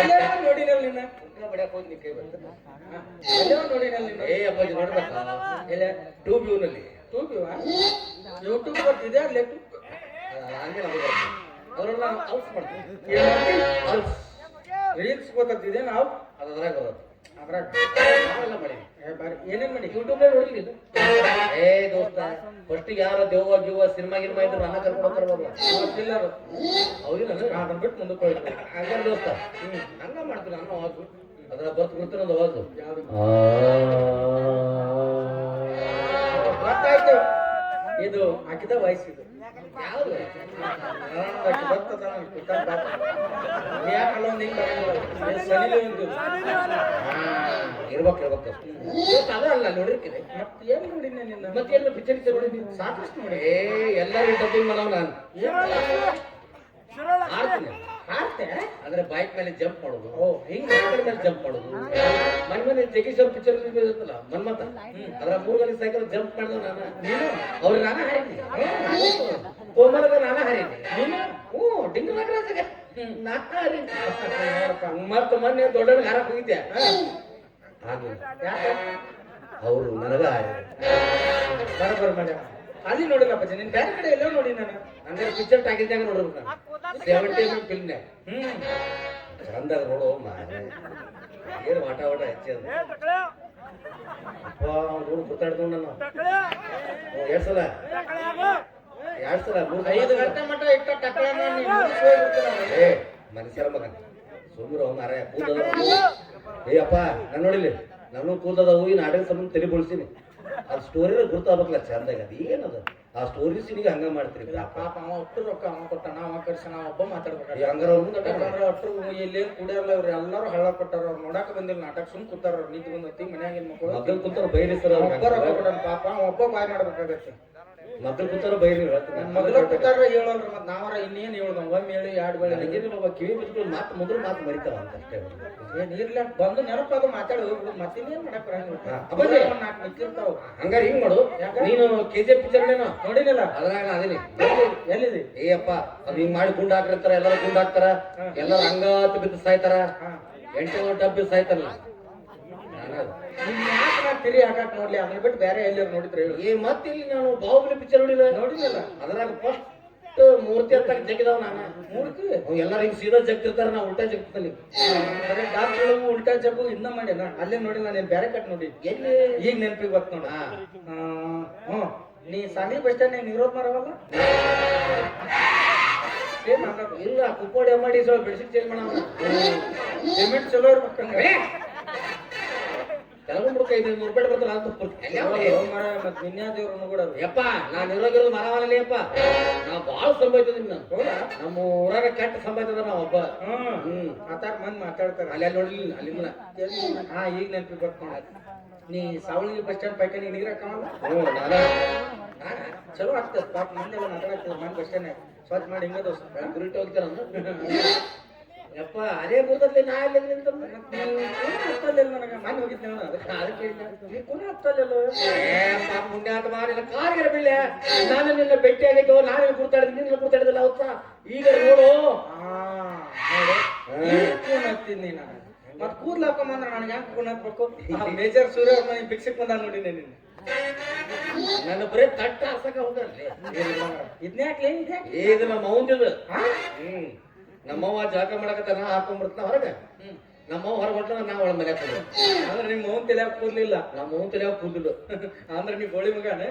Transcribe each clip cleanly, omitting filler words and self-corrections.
ಎಲ್ಲರೂ ನೋಡಿನಲ್ಲ ನಿನ್ನ ಬಡಿಯಕ್ ಹೋಗಿ ನೀ ಕೈ ಬಂತ ಎಲ್ಲರೂ ನೋಡಿನಲ್ಲ ನಿನ್ನ ಏ ಅಪ್ಪಾಜಿ ನೋಡ್ಬೇಕಾ ಎಲ್ಲ ಟ್ಯೂಬ್ ನಲ್ಲಿ ತೂಬಿವಾ ಯೂಟ್ಯೂಬ್ ಬರ್ತಿದೆ ಅಲ್ಲೇ ಹಂಗೆ ನಮಗೆ ಬರ್ತದೆ ಅದ್ರಲ್ಲಿ ನಾನು ಔಟ್ ಮಾಡ್ತೀನಿ ಔಟ್ ರೀಲ್ಸ್ ಗೊತ್ತಿದೆ ನಾವು ಅದ್ರಾಗ ಬರೋದು ಅದ್ರಾಗ ನಾವೆಲ್ಲ ಮಾಡಿ ಏನೇನ್ ಮಾಡಿ ಯೂಟ್ಯೂಬ್ ನೋಡಿಲ್ಲ ಇದು ಏ ದೋಸ್ತ ಫಸ್ಟ್ ಯಾರ ದೇವ ಗಿವ ಸಿನಿಮಾ ಗಿನಿಮಾ ಇದ್ರು ನನ್ನ ಕರ್ಕೊಂಡು ಹೋಗ್ತಾರಲ್ಲ ಎಲ್ಲರೂ ಹೌದಿಲ್ಲ ಅದನ್ನ ಬಿಟ್ಟು ಮುಂದಕ್ಕೆ ಹೋಯ್ತು ಹಂಗಾರೆ ದೋಸ್ತ ಹಂಗ ಮಾಡ್ತೀನಿ ನನ್ನ ಅವಾಜು ಅದ್ರ ಬರ್ತು ಗೊತ್ತಿರೋ ಒಂದು ಅವಾಜು ಗೊತ್ತಾಯ್ತು ಇದು ಹಾಕಿದ ವಾಯ್ಸ್ ಇದು ಯಾವ್ದು ಆಕಿ ಬರ್ತದ ಯಾಕಲ್ಲ ಒಂದು ಹಿಂಗ್ ಸನಿಲು ಒಂದು ಇರ್ಬೇಕು ಅದಲ್ಲ ನೋಡಿರ್ತೀನಿ ಮತ್ತೆ ಏನ್ ನೋಡಿನ ನಿನ್ನ ಮತ್ತೆ ಎಲ್ಲ ಪಿಕ್ಚರ್ ನೋಡಿ ಸಾಕಷ್ಟು ನೋಡಿ ಏ ಎಲ್ಲರೂ ಡಬ್ಬಿಂಗ್ ಮಾಡವ್ ನಾನು ಆಡ್ತೀನಿ ಆಡ್ತೆ ಅಂದ್ರೆ ಬೈಕ್ ಮೇಲೆ ಜಂಪ್ ಮಾಡೋದು ಓ ಹಿಂಗ್ ಮೇಲೆ ಜಂಪ್ ಮಾಡೋದು ಮನೆ ಜಗೀಶ್ ಅವ್ರ ಪಿಕ್ಚರ್ ಇರುತ್ತಲ್ಲ ಮನ್ಮತ ಅದ್ರ 3 ಗಂಟೆ ಸೈಕಲ್ ಜಂಪ್ ಮಾಡಿದ್ರು ನಾನು ನೀನು ಅವ್ರಿಗೆ ನಾನ ಹಾರಿದ್ದೆ ಕೋಮಲಗ ನಾನ ಹಾರಿದ್ದೆ ನೀನು ಹ್ಞೂ ಡಿಂಗ ನಾಗರಾಜಗ ನಾನ ಹಾರಿದ್ದೆ ಮತ್ತೆ ಮೊನ್ನೆ ದೊಡ್ಡ ಹಾರಕ್ ಹೋಗಿದ್ದೆ ಆಗಿಲ್ಲ ಯಾಕೆ ಅವರು ನನಗ ಬರಬರ ಮಜ ಅಲ್ಲಿ ನೋಡಿಲ್ಲಪ್ಪ ನಿನ್ ಬೇರೆ ಕಡೆ ಎಲ್ಲೋ ನೋಡಿ ನಾನು ಅಂದ್ರೆ ಪಿಕ್ಚರ್ ಟಾಕಿದ್ದಾಗ ನೋಡ್ಬೇಕು ನಾನು 70 ಫಿಲ್ಮ್ನ್ಯಾಗ ಚಂದಾಗ ನೋಡು ಏನು ಆಟ ಹೆಚ್ಚಿ ಅದ ಅಪ್ಪ ನೋಡು ಗೊತ್ತಾಡ್ದು ನಾನು 2 ಸಲ 5 ಗಂಟೆ ಮಟ್ಟ ಇಟ್ಟ ಟಕ್ಕಳ ಏ ಮನುಷ್ಯರ ಮಗ ಸುಮ್ರ ಮಾರಾಯ ಕೂದದ ಏ ಅಪ್ಪ ನಾನು ನೋಡಿಲ್ಲ ನಾನು ಕೂದದ ಹೋಗಿ ನಾಟಕ ಸಂಬಂಧ ತಲೆ ಬೋಳ್ಸಿನಿ ಅದು ಸ್ಟೋರಿ ಗುರ್ತಾಗಬೇಕಲ್ಲ ಚಂದಾಗ ಅದು ಏನದ ಆ ಸ್ಟೋರಿ ಸಿನಿಗೆ ಹಂಗ ಮಾಡ್ತೀರಿ ಪಾಪ ಅವ ಒಟ್ಟು ರೊಕ್ಕ ಅವ ಕೊಟ್ಟಾನ ಅವ ಕರ್ಸನ ಒಬ್ಬ ಮಾತಾಡ್ಬೇಕು ಹಂಗಾರ ಒಟ್ಟರು ಎಲ್ಲೇನ್ ಕುಡಿಯಲ್ಲ ಇವ್ರು ಎಲ್ಲರೂ ಹಳ್ಳ ಕೊಟ್ಟಾರ ಅವ್ರು ನೋಡಾಕ ಬಂದಿಲ್ಲ ನಾಟಕ ಸುಮ್ ಕೂತಾರ ಅವ್ರು ನಿಂತು ಬಂದತಿ ಮನ್ಯಾಗಿನ ಮಕ್ಕಳು ಮಕ್ಕಳು ಕೂತಾರ ಬೈರಿ ಸರ್ ಒಬ್ಬ ರೊಕ್ಕ ಕೊಟ್ಟಾನ ಪಾಪ ಅವ ಒಬ್ಬ ಬಾಯ್ ಮಾಡ್ಬೇಕಾಗತ್ತೆ ಮಕ್ಕಳು ಕೂತಾರ ಬೈರಿ ಮೊದಲ ಕೂತಾರ ಹೇಳಲ್ರಿ ಮತ್ ನಾವರ ಇನ್ನೇನ್ ಹೇಳ್ದ ಒಮ್ಮೆ ಹೇಳಿ 2 ಬೆಳೆ ಕಿವಿ ಬಿಟ್ಕೊಂಡು ಮೊದಲು ಮಾತು ಮರಿತಾವ ಅಂತ ಅಷ್ಟೇ ಏನ್ ಇರ್ಲ ಬಂದು ನೆನಪಾಗ ಮಾತಾಡಿ ಹೋಗ್ಬಿಡು ಮತ್ತಿನ್ನೇನ್ ಮಾಡಕ್ ನಿಂತಿರ್ತಾವ ಹಂಗಾರ ಹಿಂಗ್ ಮಾಡು ನೀನು KGF ಪಿಕ್ಚರ್ ನೋಡಿನಿಲ್ಲ ಅದ್ರಾಗ ಅದೇನಿ ಎಲ್ಲಿದೆ ಏ ಅಪ್ಪ ಅದು ಹಿಂಗ್ ಮಾಡಿ ಗುಂಡ್ ಹಾಕಿರ್ತಾರ ಎಲ್ಲರೂ ಗುಂಡ್ ಹಾಕ್ತಾರ ಎಲ್ಲರೂ ಹಂಗಾತ ಬಿದ್ದು ಸಾಯ್ತಾರ 8 ಡಬ್ಬಿ ಸಾಯ್ತಾರಲ್ಲ ತಿರಿ ಹಾಕಕ್ ನೋಡ್ಲಿ ಅದನ್ನ ಬಿಟ್ಟು ಬೇರೆ ಎಲ್ಲರೂ ನೋಡಿದ್ರೆ ಏ ಮತ್ತೆ ಇಲ್ಲಿ ನಾನು ಬಾಹುಬಲಿ ಪಿಕ್ಚರ್ ನೋಡಿಲ್ಲ ಅದ್ರಾಗ ಫಸ್ಟ್ ಮೂರ್ತಿ ಅಂತ ಜಗ್ಗಿದಾವ ನಾನು ಮೂರ್ತಿ ಎಲ್ಲರೂ ಹಿಂಗ್ ಸೀದಾ ಜಗ್ತಿರ್ತಾರ ನಾ ಉಲ್ಟಾ ಜಗ್ತಾನೆ ಬರೀ ಡಾಕ್ಟರ್ ಉಲ್ಟಾ ಜಗ್ಗು ಇನ್ನ ಮಾಡ್ಯಾನ ಅಲ್ಲೇ ನೋಡಿಲ್ಲ ನೀನ್ ಬೇರೆ ಕಟ್ ನೋಡಿ ಎಲ್ಲಿ ಈಗ ನೆನಪಿಗೆ ಬತ್ ನೋಡ ನೀ ಸಾಂಗ್ಲಿ ಬಸ್ ಸ್ಟ್ಯಾಂಡ್ ನಿರೋಧ ಮಾಡವಲ್ಲ ಇಲ್ಲ ಕುಕ್ಕೋಡಿ ಮಾಡಿ ಸ್ವಲ್ಪ ಬೆಡ್ಶೀಟ್ ಚೇಂಜ್ ಮಾಡವ ಪೇಮೆಂಟ್ ಚಲೋ ಇರ್ಬೇಕಂದ್ರೆ ಕೆಲವೊಂದು 500 ರೂಪಾಯಿ ಬರ್ತಾರ ಮತ್ ನಿನ್ಯಾದೇವ್ರು ಕೂಡ ಯಪ್ಪ ನಾನು ಇರೋಗಿರೋದು ಮರವಲ್ಲ ಅಪ್ಪ ನಾ ಬಾಳ ಸಂಭಾಯ್ತದೀನಿ ನಾನು ನಮ್ಮ ಊರಾಗ ಕೆಟ್ಟ ಸಂಭಾಯ್ತದ ನಾವ್ ಒಬ್ಬ ಮಂದಿ ಮಾತಾಡ್ತಾರ ಅಲ್ಲಿ ನೋಡ್ಲಿಲ್ಲ ಅಲ್ಲಿಂದ ಈಗ ನೆನಪಿ ಬರ್ತಾನ ನೀ ಸಾವಳಗಿ ಬಸ್ ಸ್ಟ್ಯಾಂಡ್ ಪೈಕ ನೀರ್ ಹಾಕಲ್ಲ ಚಲೋ ಆಗ್ತದ ಪಾಪ ಮಂದೆಲ್ಲ ಮಾತಾಡ್ತದ ಮನ್ ಬಸ್ ಸ್ಟ್ಯಾಂಡ್ ಸ್ವಚ್ಛ ಮಾಡಿ ಹಿಂಗ ದೋಸ್ತ ಗುರಿಟ್ಟು ಹೋಗ್ತಾರ ಯಪ್ಪ ಅದೇ ಬರ್ತದ್ಲಿ ನಾ ಎಲ್ಲ ನನಗೆ ಮನೆ ಹೋಗಿದ್ದೆ ನೀ ಕುನ ಹತ್ತಲ್ಲೋ ಮುಂಡ್ಯಾತ ಮಾಡಿಲ್ಲ ಕಾರ್ಗಿರ ಬೀಳೆ ನಾನು ನಿನ್ನ ಭೇಟಿ ಆಗೈತೋ ನಾನು ಗುರ್ತಾಡಿದ್ ನಿನ್ನ ಗುರ್ತಾಡಿದಲ್ಲ ಅವತ್ತ ಈಗ ನೋಡು ಹತ್ತೀನಿ ನಾನು ಮತ್ ಕೂದ್ಲ ಹಾಕೊಂಬಂದ್ರ ನನಗೆ ಯಾಕೆ ಕೂನ್ ಹಾಕ್ಬೇಕು ಮೇಜರ್ ಸೂರ್ಯ ಮನೆ ಭಿಕ್ಷಕ್ ಬಂದ ನೋಡಿನಿ ನೀನು ನನ್ನ ಬರೀ ತಟ್ಟ ಹಾಸಕ ಹೋಗಲ್ಲಿ ಇದ್ನ್ಯಾಕ್ಲಿ ಇದು ನಮ್ಮ ಮೌಂದಿದ ನಮ್ಮವ್ವ ಜಾಗ ಮಾಡಕತ್ತ ನಾ ಹಾಕೊಂಡ್ಬಿಡ್ತಾನ ಹೊರಗ ನಮ್ಮವ್ವ ಹೊರಗೆ ಹೊಟ್ಟ ನಾ ಒಳ ಮನೆ ಹಾಕೊಂಡು ಅಂದ್ರೆ ನಿಮ್ ಮೌನ್ ತಲೆ ಕೂದ್ಲಿಲ್ಲ ನಮ್ಮ ಮೌನ್ ತಲೆ ಕೂದಲು ಅಂದ್ರೆ ನೀ ಗೋಳಿ ಮಗನೇ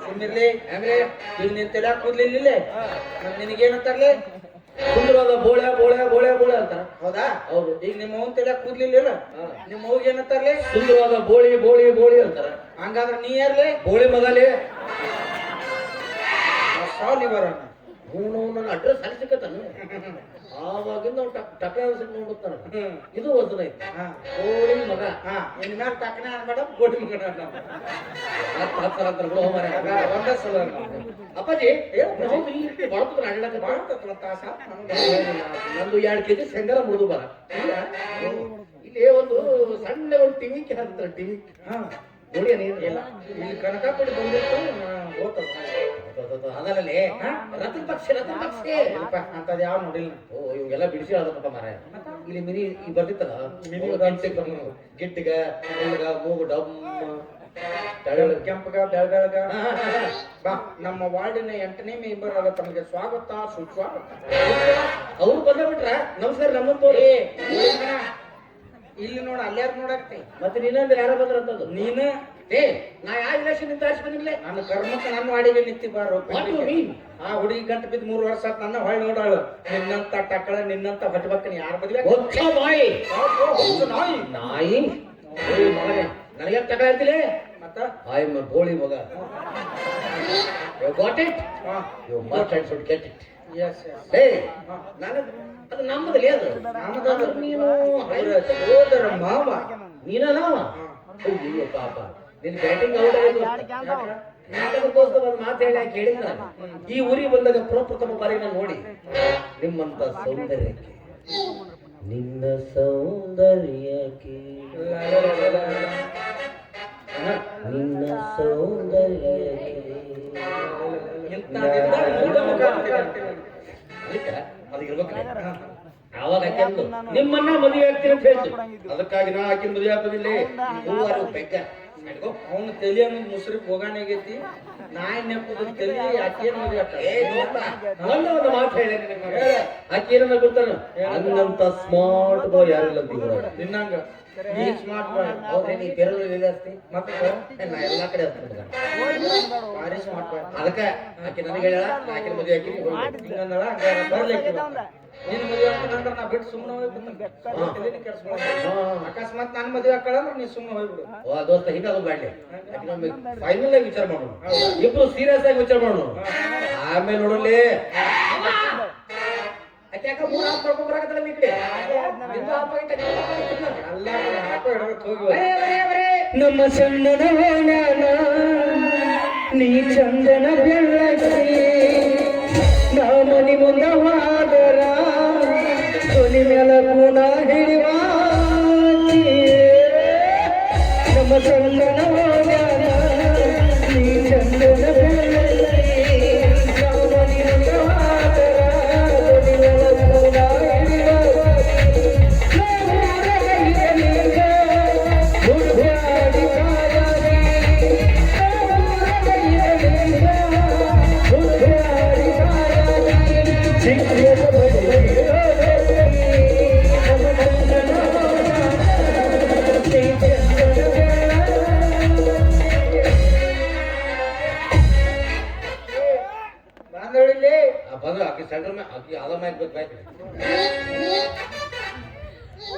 ಸುಮ್ಮಿರ್ಲಿ ಅಂದ್ರೆ ಈಗ ನಿನ್ ತಲೆ ಕೂದ್ಲಿಲ್ಲ ನಿನಗೇನಂತಾರ್ಲಿ ಸುಂದರವಾದ ಬೋಳೆ ಬೋಳೆ ಬೋಳೆ ಬೋಳೆ ಅಂತಾರ ಹೌದಾ ಹೌದು ಈಗ ನಿಮ್ಮ ಮೌನ್ ತಲೆ ಕೂದ್ಲಿಲ್ಲ ನಿಮ್ಮ ಮೌಗೆ ಏನಂತಾರ್ಲಿ ಸುಂದರವಾದ ಬೋಳಿ ಬೋಳಿ ಬೋಳಿ ಅಂತಾರ ಹಂಗಾದ್ರೆ ನೀ ಯಾರ್ಲಿ ಬೋಳಿ ಮಗಲಿ ಸಾಲಿ ಬರ ನನ್ನ ಅಡ್ರೆಸ್ ಅಲ್ಲಿ ಸಿಕ್ಕತ್ತಾನ ಆವಾಗಿಂದ ಅವ್ನು ಟಕ ನೋಡುತ್ತಾನ ಇದು ವಜನ ಐತಿ ಗೋಳಿ ಮಗ ಇನ್ ಮ್ಯಾಲ ಟಕನೆ ಅನ್ಬೇಡ ಗೋಡಿ ಮಗನ ಒಂದೇ ಸಲ ಅಪ್ಪಾಜಿ ಬಳತ್ರ ತಾಸ ನಂದು 2 kg ಶೇಂಗಾರ ಮುರಿದು ಬರ ಇಲ್ಲಿ ಒಂದು ಸಣ್ಣ ಒಂದು ಟಿವಿಕ್ ಹಾಕ್ತಾರೆ ಟಿವಿಕ್ ನೋಡಿ ಇಲ್ಲಿ ಕನಕ ಕೊಡಿ ಬಂದಿತ್ತು ಓದ್ತದ ಅದರಲ್ಲಿ ರತನ್ ಪಕ್ಷಿ ಅಂತದ್ ಯಾವ ನೋಡಿಲ್ಲ ಓ ಇವೆಲ್ಲ ಬಿಡಿಸಿ ಅದಪ್ಪ ಮಾರ ಇಲ್ಲಿ ಮಿನಿ ಈಗ ಬರ್ತಿತ್ತಲ್ಲ ಮಿನಿ ಗಿಟ್ಟಿಗ ಹುಲ್ಗ ಮೂಗು ಡಮ್ ಕೆಂಪಗ ಬೆಳಗ ಬಾ ನಮ್ಮ ವಾರ್ಡಿನ 8ನೇ ಮೆಂಬರ್ ಆದ ತಮಗೆ ಸ್ವಾಗತ ಸುಸ್ವಾಗತ. ಅವ್ರು ಬಂದ ಬಿಟ್ರ ನಮಸ್ಕಾರ ನಮ್ಮಂತ ಇಲ್ಲಿ ನೋಡ ಅಲ್ಲಾರು ನೋಡಾಕ್ತಿ ಮತ್ತೆ ನೀನಂದ್ರೆ ಯಾರ ಬಂದ್ರ ಅಂತದ್ದು ನೀನ ಏ ನಾ ಯಾವ ಇಲೆಕ್ಷನ್ ನಿಂತ ಆಚೆ ಬಂದಿಲ್ಲ ನನ್ನ ಕರ್ಮಕ್ಕೆ ನನ್ನ ವಾಡಿಗೆ ನಿಂತಿ ಬಾರೋ ಆ ಹುಡುಗಿ ಗಂಟು ಬಿದ್ದು 3 ವರ್ಷ ಆತ್ ನನ್ನ ಹೊಳ್ಳಿ ನೋಡಾಳು ನಿನ್ನಂತ ಟಕ್ಕಳ ನಿನ್ನಂತ ಹೊಟ್ಟಬಕ್ಕನ ಯಾರ ಮದ್ವೆ ಬಾಯಿ ನಾಯಿ ನಾಯಿ ಮಗನೇ ನನಗೆ ಟಕ್ಕಳ ಇರ್ತಿಲ್ಲ ಮತ್ತ ಐ ಎಮ್ ಬೋಳಿ ಮಗ ಯು ಗಾಟ್ ಇಟ್ ಹಾ you must and should get it yes yes ಏ ನಾನು ಅದು ನಮ್ಮದಲ್ಲಿ ಅದು ನಮ್ಮದು ನೀನು ಸೋದರ ಮಾವ ನೀನ ನಾವ ಅಯ್ಯೋ ಪಾಪ ನಿನ್ ಬ್ಯಾಟಿಂಗ್ ಔಟ್ ಅದಕ್ಕೋಸ್ಕರ ಒಂದು ಮಾತು ಹೇಳಿ ಕೇಳಿದ ಈ ಊರಿಗೆ ಬಂದಾಗ ಪ್ರಪ್ರಥಮ ಬಾರಿ ನಾನು ನೋಡಿ ನಿಮ್ಮಂತ ಸೌಂದರ್ಯಕ್ಕೆ ನಿನ್ನ ಸೌಂದರ್ಯಕ್ಕೆ ನಿನ್ನ ಸೌಂದರ್ಯಕ್ಕೆ ಆವಾಗ ಆಕೆಂದು ನಿಮ್ಮನ್ನ ಮದುವೆ ಆಗ್ತೀನಿ ಅಂತ ಹೇಳ್ತು ಅದಕ್ಕಾಗಿ ನಾ ಆಕಿನ ಮದುವೆ ಹಾಕೋದಿಲ್ಲ ಮೂವರು ಬೆಕ್ಕ ಅವನು ತಲೆ ಅನ್ನೋದು ಮುಸ್ರಿಗೆ ಹೋಗಾಣಗೈತಿ ನಾಯಿ ನೆಪ್ಪದ ತಲೆ ಆಕೇನ್ ಒಂದು ಮಾತು ಹೇಳಿ ಆಕೆ ಏನನ್ನ ಗೊತ್ತಾನ ನನ್ನಂತ ಸ್ಮಾರ್ಟ್ ಬಾಯ್ ಯಾರಿಲ್ಲ ನಿನ್ನಂಗ ನೀ ಸ್ಮಾರ್ಟ್ ಬಾಯ್ ಹೌದೇ ನೀ ತೆರಳು ಅಸ್ತಿ ಮತ್ತೆ ನಾ ಎಲ್ಲಾ ಕಡೆ ಹಸ್ತೀನಿ ಭಾರಿ ಸ್ಮಾರ್ಟ್ ಬಾಯ್ ಅದಕ್ಕೆ ಆಕೆ ನನಗೆ ಹೇಳ ಆಕಿನ ಮದುವೆ ಹಾಕಿ ಹಿಂಗಂದಳ ಬರ್ಲಿಕ್ಕೆ ನಿನ್ ಮದುವೆ ಹಾಕೊಂಡ್ರೆ ನಾ ಬಿಟ್ಟು ಸುಮ್ಮನೆ ಹೋಗ್ಬಿಡ್ತೀನಿ ಅಕಸ್ಮಾತ್ ನಾನು ಮದುವೆ ಹಾಕೊಳ್ಳಂದ್ರೆ ನೀ ಸುಮ್ಮನೆ ಹೋಗ್ಬಿಡು ಓ ದೋಸ್ತ ಹಿಂಗಾಗೋದು ಬ್ಯಾಡ್ಲಿ ಫೈನಲ್ ಆಗಿ ವಿಚಾರ ಮಾಡೋಣ ಇಬ್ರು ಸೀರಿಯಸ್ ಆಗಿ ವಿಚಾರ ಮಾಡೋಣ ಆಮೇಲೆ ನೋಡಲಿ ಯಾಕ ಮೂರು ಹಾಕಿ ಮಾಡ್ಕೊಂಡ್ ಬರಾಕತ್ತಲ್ಲ ಈ ಕಡೆ ನಮ್ಮ ಚಂದನ ನೀ ಚಂದನ ಬೆಳ್ಳಕ್ಕಿ ನಾ ಮನಿ ಮುಂದ ಹೋದರ ಕೊನಿ ಮೇಲ ಕೂನ ಹಿಡಿವ ನಮ್ಮ ಚಂದನ ನೀ ಚಂದನ ಬೆಳ್ಳಕ್ಕಿ ನಾ ಮನಿ ಮುಂದ ಹೋದರ ಕೊನಿ ಮೇಲ ಕೂನ ಹಿಡಿವ ಬಂದ್ರೆ ಆಕಿ ಸೆಂಟರ್ ಮೇಲೆ ಆಕಿ ಆದ ಮ್ಯಾಕ್ ಬೇಕು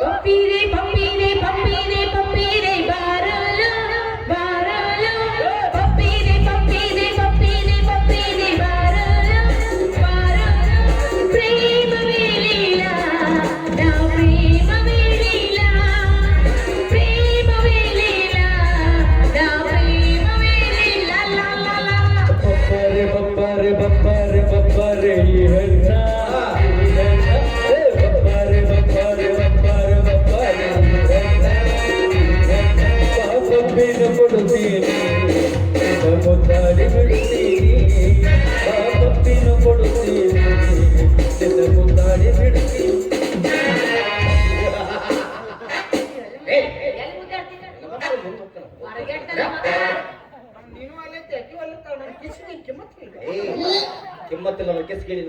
ಪಪ್ಪೀರೆ ಪಪ್ಪೀರೆ ಪಪ್ಪೀರೆ ಪಪ್ಪೀರೆ ಬಾರಲು ಬಾರಲು ಪಪ್ಪೀರೆ ಪಪ್ಪೀರೆ ಪಪ್ಪೀರೆ ಪಪ್ಪೀರೆ ಬಾರಲು ಬಾರಲು ಪ್ರೇಮವೇ ಲೀಲಾ ನಾ ಪ್ರೇಮವೇ ಲೀಲಾ ಪ್ರೇಮವೇ ಲೀಲಾ ನಾ ಪ್ರೇಮವೇ ಲೀಲಾ ಲಾ ಲಾ ಲಾ ಬಬ್ಬರೆ ಬಬ್ಬರೆ ಬಬ್ಬರೆ ಬಬ್ಬರೆ ಈ ಹೆಣ್ಣ ಬಬ್ಬರೆ ಬಬ್ಬರೆ ಬಬ್ಬರೆ ಬಬ್ಬರೆ ಪಪ್ಪಿನ ಕೊಡುತ್ತೀನಿ ಮುದ್ದಾಡಿ ಬಿಡುತ್ತೀನಿ ಪಪ್ಪಿನ ಕೊಡುತ್ತೀನಿ ಮುದ್ದಾಡಿ ಬಿಡುತ್ತೀನಿ ಎಲ್ಲಿ ಮುದ್ದಾಡ್ತಿದ್ದ ಹೊರಗೆಡ್ತಾನೆ ನೀನು ಅಲ್ಲೇ ತೆಗಿ ಅಲ್ಲೇ ಕಿಸ್ನಿ ಕಿಮ್ಮತ್ತಿಲ್ಲ ಕಿಮ್ಮತ್ತಿಲ್ಲ ಅವ್ರ ಕೆಸ್ ಕೇಳಿ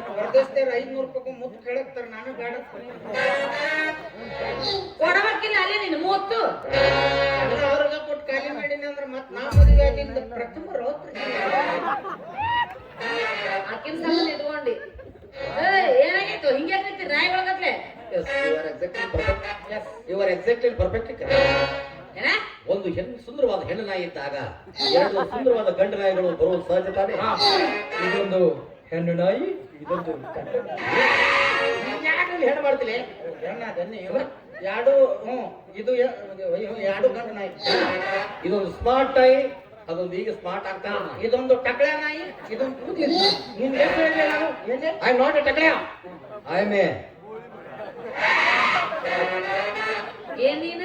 ಹೊರದೇಶದವ್ರು 500 ರೂಪಾಯಿ ಮುತ್ತು ಕೇಳಕ್ತಾರ ನಾನು ಬೇಡ ಕೊಡಬೇಕಿಲ್ಲ ಅಲ್ಲಿ ನೀನು ಮೂತ್ತು ಎಲ್ಲ ಅವ್ರಿಗೆ ಕೊಟ್ಟು ಖಾಲಿ ಮಾಡೀನಿ ಅಂದ್ರೆ ಮತ್ತೆ ನಾ ಮದುವೆ ಆಗಿಂದ ಪ್ರಥಮ ರಾತ್ರಿ ಆಕಿನ ಸಂಬಂಧ ಇಟ್ಕೊಂಡಿ ಏನಾಗಿತ್ತು ಹಿಂಗೆ ಆಗ್ತೈತಿ ನಾಯಿ ಒಳಗತ್ಲೆ ಯು ಆರ್ ಎಕ್ಸಾಕ್ಟ್ಲಿ ಪರ್ಫೆಕ್ಟ್ ಏನ ಒಂದು ಸುಂದರವಾದ ಹೆಣ್ಣು ನಾಯಿ ಇದ್ದಾಗ ಎರಡು ಸುಂದರವಾದ ಗಂಡು ನಾಯಿಗಳು ಬರುವುದು ಸಹಜ ತಾನೇ ಇದೊಂದು ಹೆಣ್ಣು ನಾಯಿ ಇದೊಂದು ಹೆಣ್ಣು ಮಾಡ್ತೀನಿ ಎರಡು ಇದು ಎರಡು ಗಂಡು ನಾಯಿ ಇದೊಂದು ಸ್ಮಾರ್ಟ್ ನಾಯಿ ಅದೊಂದು ಈಗ ಸ್ಮಾರ್ಟ್ ಆಗ್ತಾ ಇದೊಂದು ಟಕಳೆ ನಾಯಿ ಇದೊಂದು ಕೂದಲಿಲ್ಲ ನೀನ್ ಎಷ್ಟು ಹೇಳಿದೆ ನಾನು ಐ ಆಮ್ ನಾಟ್ ಎ ಟಕಳೆ ಐ ಆಮ್ ಎ ಏನ್ ನೀನ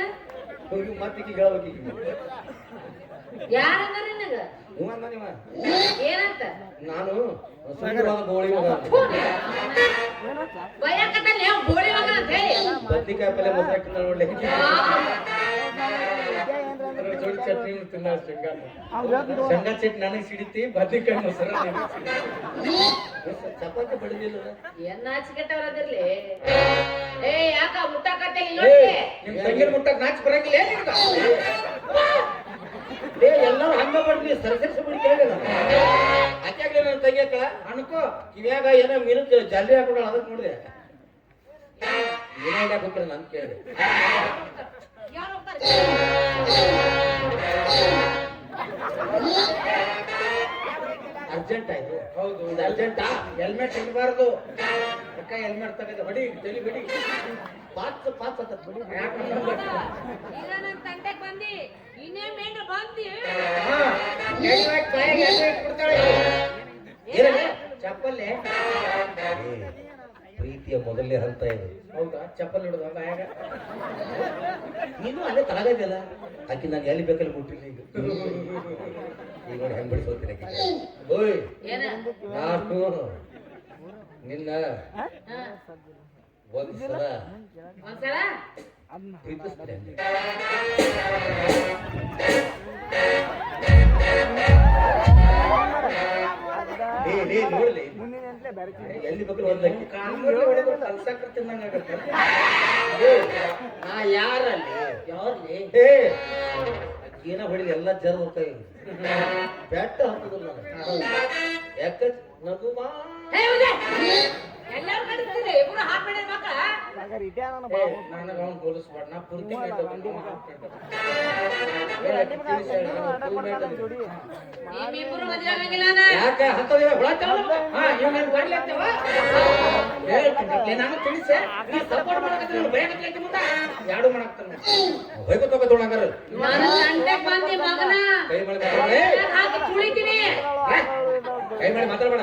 ಮತ್ತಿಗೆ ಹೇಳಬೇಕು ಯಾರಂದ್ರ ನಿನಗ ಹ್ಞೂ ಅಂದ ನೀವ ಏನಂತ ನಾನು ಸುಂದರವಾದ ಗೋಳಿ ಮಗ ಬಯಕತ್ತಲ್ಲ ಗೋಳಿ ಮಗ ಅಂತ ಹೇಳಿ ಬದ್ನಿಕಾಯಿ ಪಲ್ಯ ಮೊಸರು ಹಾಕಿದ ನೋಡ್ಲಿ ಅದ್ರ ಜೋಡಿ ಚಟ್ನಿ ತಿನ್ನ ಶೇಂಗಾ ಚಟ್ನಿ ನನಗೆ ಸಿಡಿತಿ ಬದ್ನಿಕಾಯಿ ಮೊಸರು ಚಪಾತಿ ಬಡಿದಿಲ್ಲ ಏನ್ ನಾಚಿಕೆಟ್ಟವ್ರದಿರ್ಲಿ ಏ ಯಾಕ ಮುಟ್ಟಾಕತ್ತೆ ನಿಮ್ ತಂಗಿನ ಮುಟ್ಟಕ್ ನಾಚ್ ಬರಂಗಿಲ್ಲ ನಿಮ್ಗ? ಎಲ್ಲರೂ ಹಂಗ ಬಡ್ಲಿ ಸರಸರಿಸಿ ಬಿಡಿ ಕೇಳಿಲ್ಲ ಆಕೆ ನನ್ನ ತೆಗಿಯಕ ಅನ್ಕೋ ಕಿವ್ಯಾಗ ಏನೋ ಮೀನು ಜಲ್ದಿ ಹಾಕೊಂಡ ಅದಕ್ಕೆ ನೋಡಿದೆ ಏನಾಗ ಹಾಕೋಕ್ರೆ ನಾನು ಕೇಳಿದೆ ಅರ್ಜೆಂಟ್ ಆಯ್ತು ಹೌದು ಇದು ಅರ್ಜೆಂಟಾ ಹೆಲ್ಮೆಟ್ ಇರಬಾರ್ದು ಅಕ್ಕ ಹೆಲ್ಮೆಟ್ ತಗದ ಹೊಡಿ ತಲಿ ಬಿಡಿ ಪಾತ್ ಅಂತ ಬಿಡಿ ಈಗ ನನ್ ತಂಟೆಗ್ ಬಂದಿ ಇನ್ನೇ ಮೇಂಡ್ರ ಬಂದಿ ಚಪ್ಪಲ್ಲೇ ಪ್ರೀತಿಯ ಮೊದಲನೇ ಹಂತ ಇದು ಹೌದಾ ಚಪ್ಪಲ್ ಹಿಡಿದು ಆಗ ನೀನು ಅಲ್ಲೇ ತಳಗದಿಲ್ಲ ಆಕಿ ನಾನು ಎಲ್ಲಿ ಬೇಕಲ್ಲಿ ಮುಟ್ಟಿಲ್ಲ ಈಗ ಈಗ ನೋಡಿ ಹೆಂಗ್ ಬಿಡಿಸೋತೀನಿ ಓಯ್ ಏನ ನಾನು ನಿನ್ನ ಒಂದ್ಸಲ ಒಂದ್ಸಲ ಪ್ರೀತಿಸ್ತೇನೆ ನೋಡ್ಲಿ ಎಲ್ಲಿ ಬೇಕಲ್ಲಿ ಒಂದಕ್ಕೆ ಕಲ್ಸಕ್ರ ತಿನ್ನಂಗಾಗತ್ತೆ ನಾ ಯಾರಲ್ಲಿ ಯಾರ್ಲಿ ಏನ ಹೊಡಿಲಿ ಎಲ್ಲ ಜರ ಹೋಗ್ತಾ ಇದ್ರು ಬ್ಯಾಟ ಹಾಕುದಿಲ್ಲ ಯಾಕ ನಗುವಾ ಎಲ್ಲರೂ ಕಡಿತೀರಿ ಇಬ್ರು ಹಾಕ್ಬೇಡ ಮಕ್ಕಳ ನನಗ ಅವ್ನು ಹೋಲಿಸ್ಬೇಡ ನಾ ಪೂರ್ತಿ ನಿಮ್ಮಿಬ್ರು ಮದುವೆ ಆಗಂಗಿಲ್ಲ ನಾ ಯಾಕ ಹತ್ತದ ನಾನು ತಿಳಿಸೆ ನೀ ಸಪೋರ್ಟ್ ಮಾಡಕತ್ತೀನಿ ಬಯಕತ್ತಿ ಮುಂದ ಎರಡು ಮಾಡಾಕ್ತಾನೆ ಬೈಕ ತಗೋತಾರ ನಾನು ತಂಟೆಗ್ ಬಂದಿ ಮಗನ ಕೈ ಮಾಡಿ ಮಾತಾಡಬೇಡ ಹಾಕಿ ತುಳಿತೀನಿ ಕೈ ಮಾಡಿ ಮಾತಾಡಬೇಡ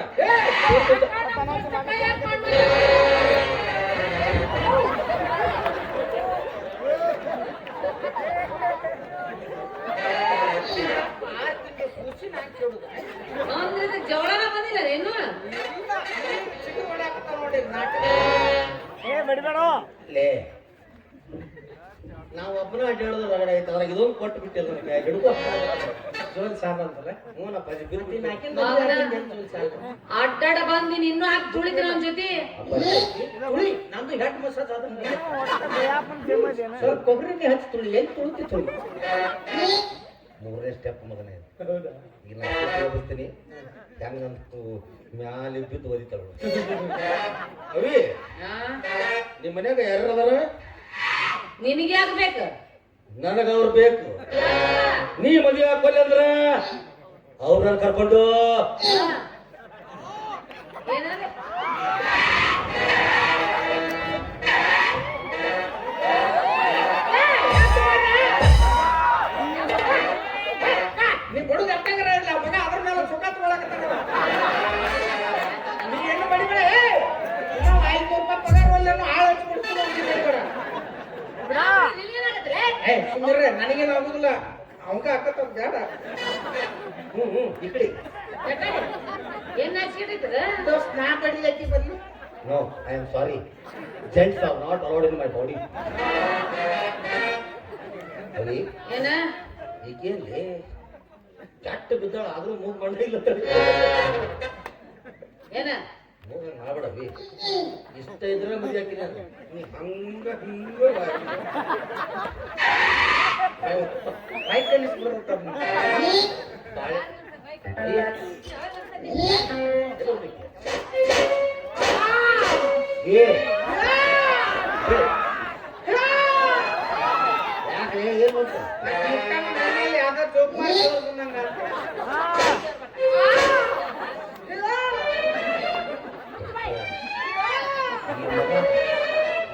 ಅಂದ್ರೆ ಜವಳನ ಬಂದಿಲ್ಲ ಏನು ಲೇ ನಾವು ಒಬ್ಬನ ಅಡ್ಡಾಡೋದು ರಗಡ ಐತೆ ಅದ್ರಾಗ ಇದೊಂದು ಕೊಟ್ಟು ಬಿಟ್ಟಿಲ್ಲ ನನಗೆ ಹಿಡ್ಕೊ ಜೋಲ್ ಸಾಲಂತಲ್ಲ ಹ್ಞೂನಪ್ಪ ಬಿರ್ತೀನಿ ಅಡ್ಡಾಡ ಬಂದಿ ನಿನ್ನೂ ಹಾಕಿ ತುಳಿತೀನಿ ಅವನ ಜೊತೆ ತುಳಿ ನಂದು ಹೆಡ್ ಮಸಾಜ್ ಅದ ಸ್ವಲ್ಪ ಕೊಬ್ಬರಿ ಹಚ್ಚಿ ತುಳಿ ಎಲ್ಲಿ ತುಳಿತಿ ತುಳಿ ಮೂರನೇ ಸ್ಟೆಪ್ ಮಗನೇ ಹೌದಾ ಈಗ ನಾನು ಓದಿಸ್ತೀನಿ ಹೆಂಗಂತೂ ಮ್ಯಾಲೆ ಬಿದ್ದು ಓದಿತಾಳ ಅವಿ ನಿಮ್ಮ ಮನ್ಯಾಗ ಯಾರು ಅದಾರ ನಿನಗೆ ಆಗ್ಬೇಕು ನನಗ ಅವ್ರು ಬೇಕು ನೀ ಮದುವೆ ಹಾಕೊಲ್ಲಿ ಅಂದ್ರ ಅವ್ರನ್ನ ಕರ್ಕೊಂಡು ಏನಾದ್ರೆ ನೀ ಬಡುದು ಎಟ್ಟಂಗರ ಇಲ್ಲ ಮಗ ಅದ್ರ ಮೇಲೆ ಸುಖ ತಗೊಳಕತ್ತಾನ ನೀ ಏನು ಬಡಿಬೇಡ ನಾವು 500 ರೂಪಾಯಿ ಪಗಾರ ಒಲ್ಲೇನು ಆಳು ಹಚ್ಚಿ ಬಿಡ್ತೀವಿ ಸುಮ್ಮನೆ ನನಗೇನು ಆಗುದಿಲ್ಲ ಅವಂಗ ಹಾಕತ್ತ ಬೇಡ ಈ ಕಡೆ ಏನ್ ನಾಚಿಕೆಟ್ಟೈತದ ದೋಸ್ತ್ ನಾ ಬಡಿಲತ್ತಿ ಬರ್ಲಿ no I am sorry gents are not allowed in my body ಅವಿ ಏನ ಈಗೇನ್ಲಿ ಕೆಟ್ಟ ಬಿದ್ದಾಳ ಆದ್ರೂ ಮೂಗ್ ಮಂಡ ಇಲ್ಲ ಏನ ಮೂಗ ಮಾಡ್ಬೇಡವಿ ಇಷ್ಟ ಇದ್ರೆ ಮದುವೆ ಹಾಕಿನ ನೀ ಹಂಗ ಹಿಂಗ ರೈಟ್ ಟೆನ್ನಿಸ್ ಬರುತ್ತೆ ಬಾಳೆ ಯಾಕೆ ಏನು ಅಂತ ಯಾವ್ದೋ ಜೋಕ್ ಮಾಡ್ಕೊಳ್ಳೋದು ನಂಗೆ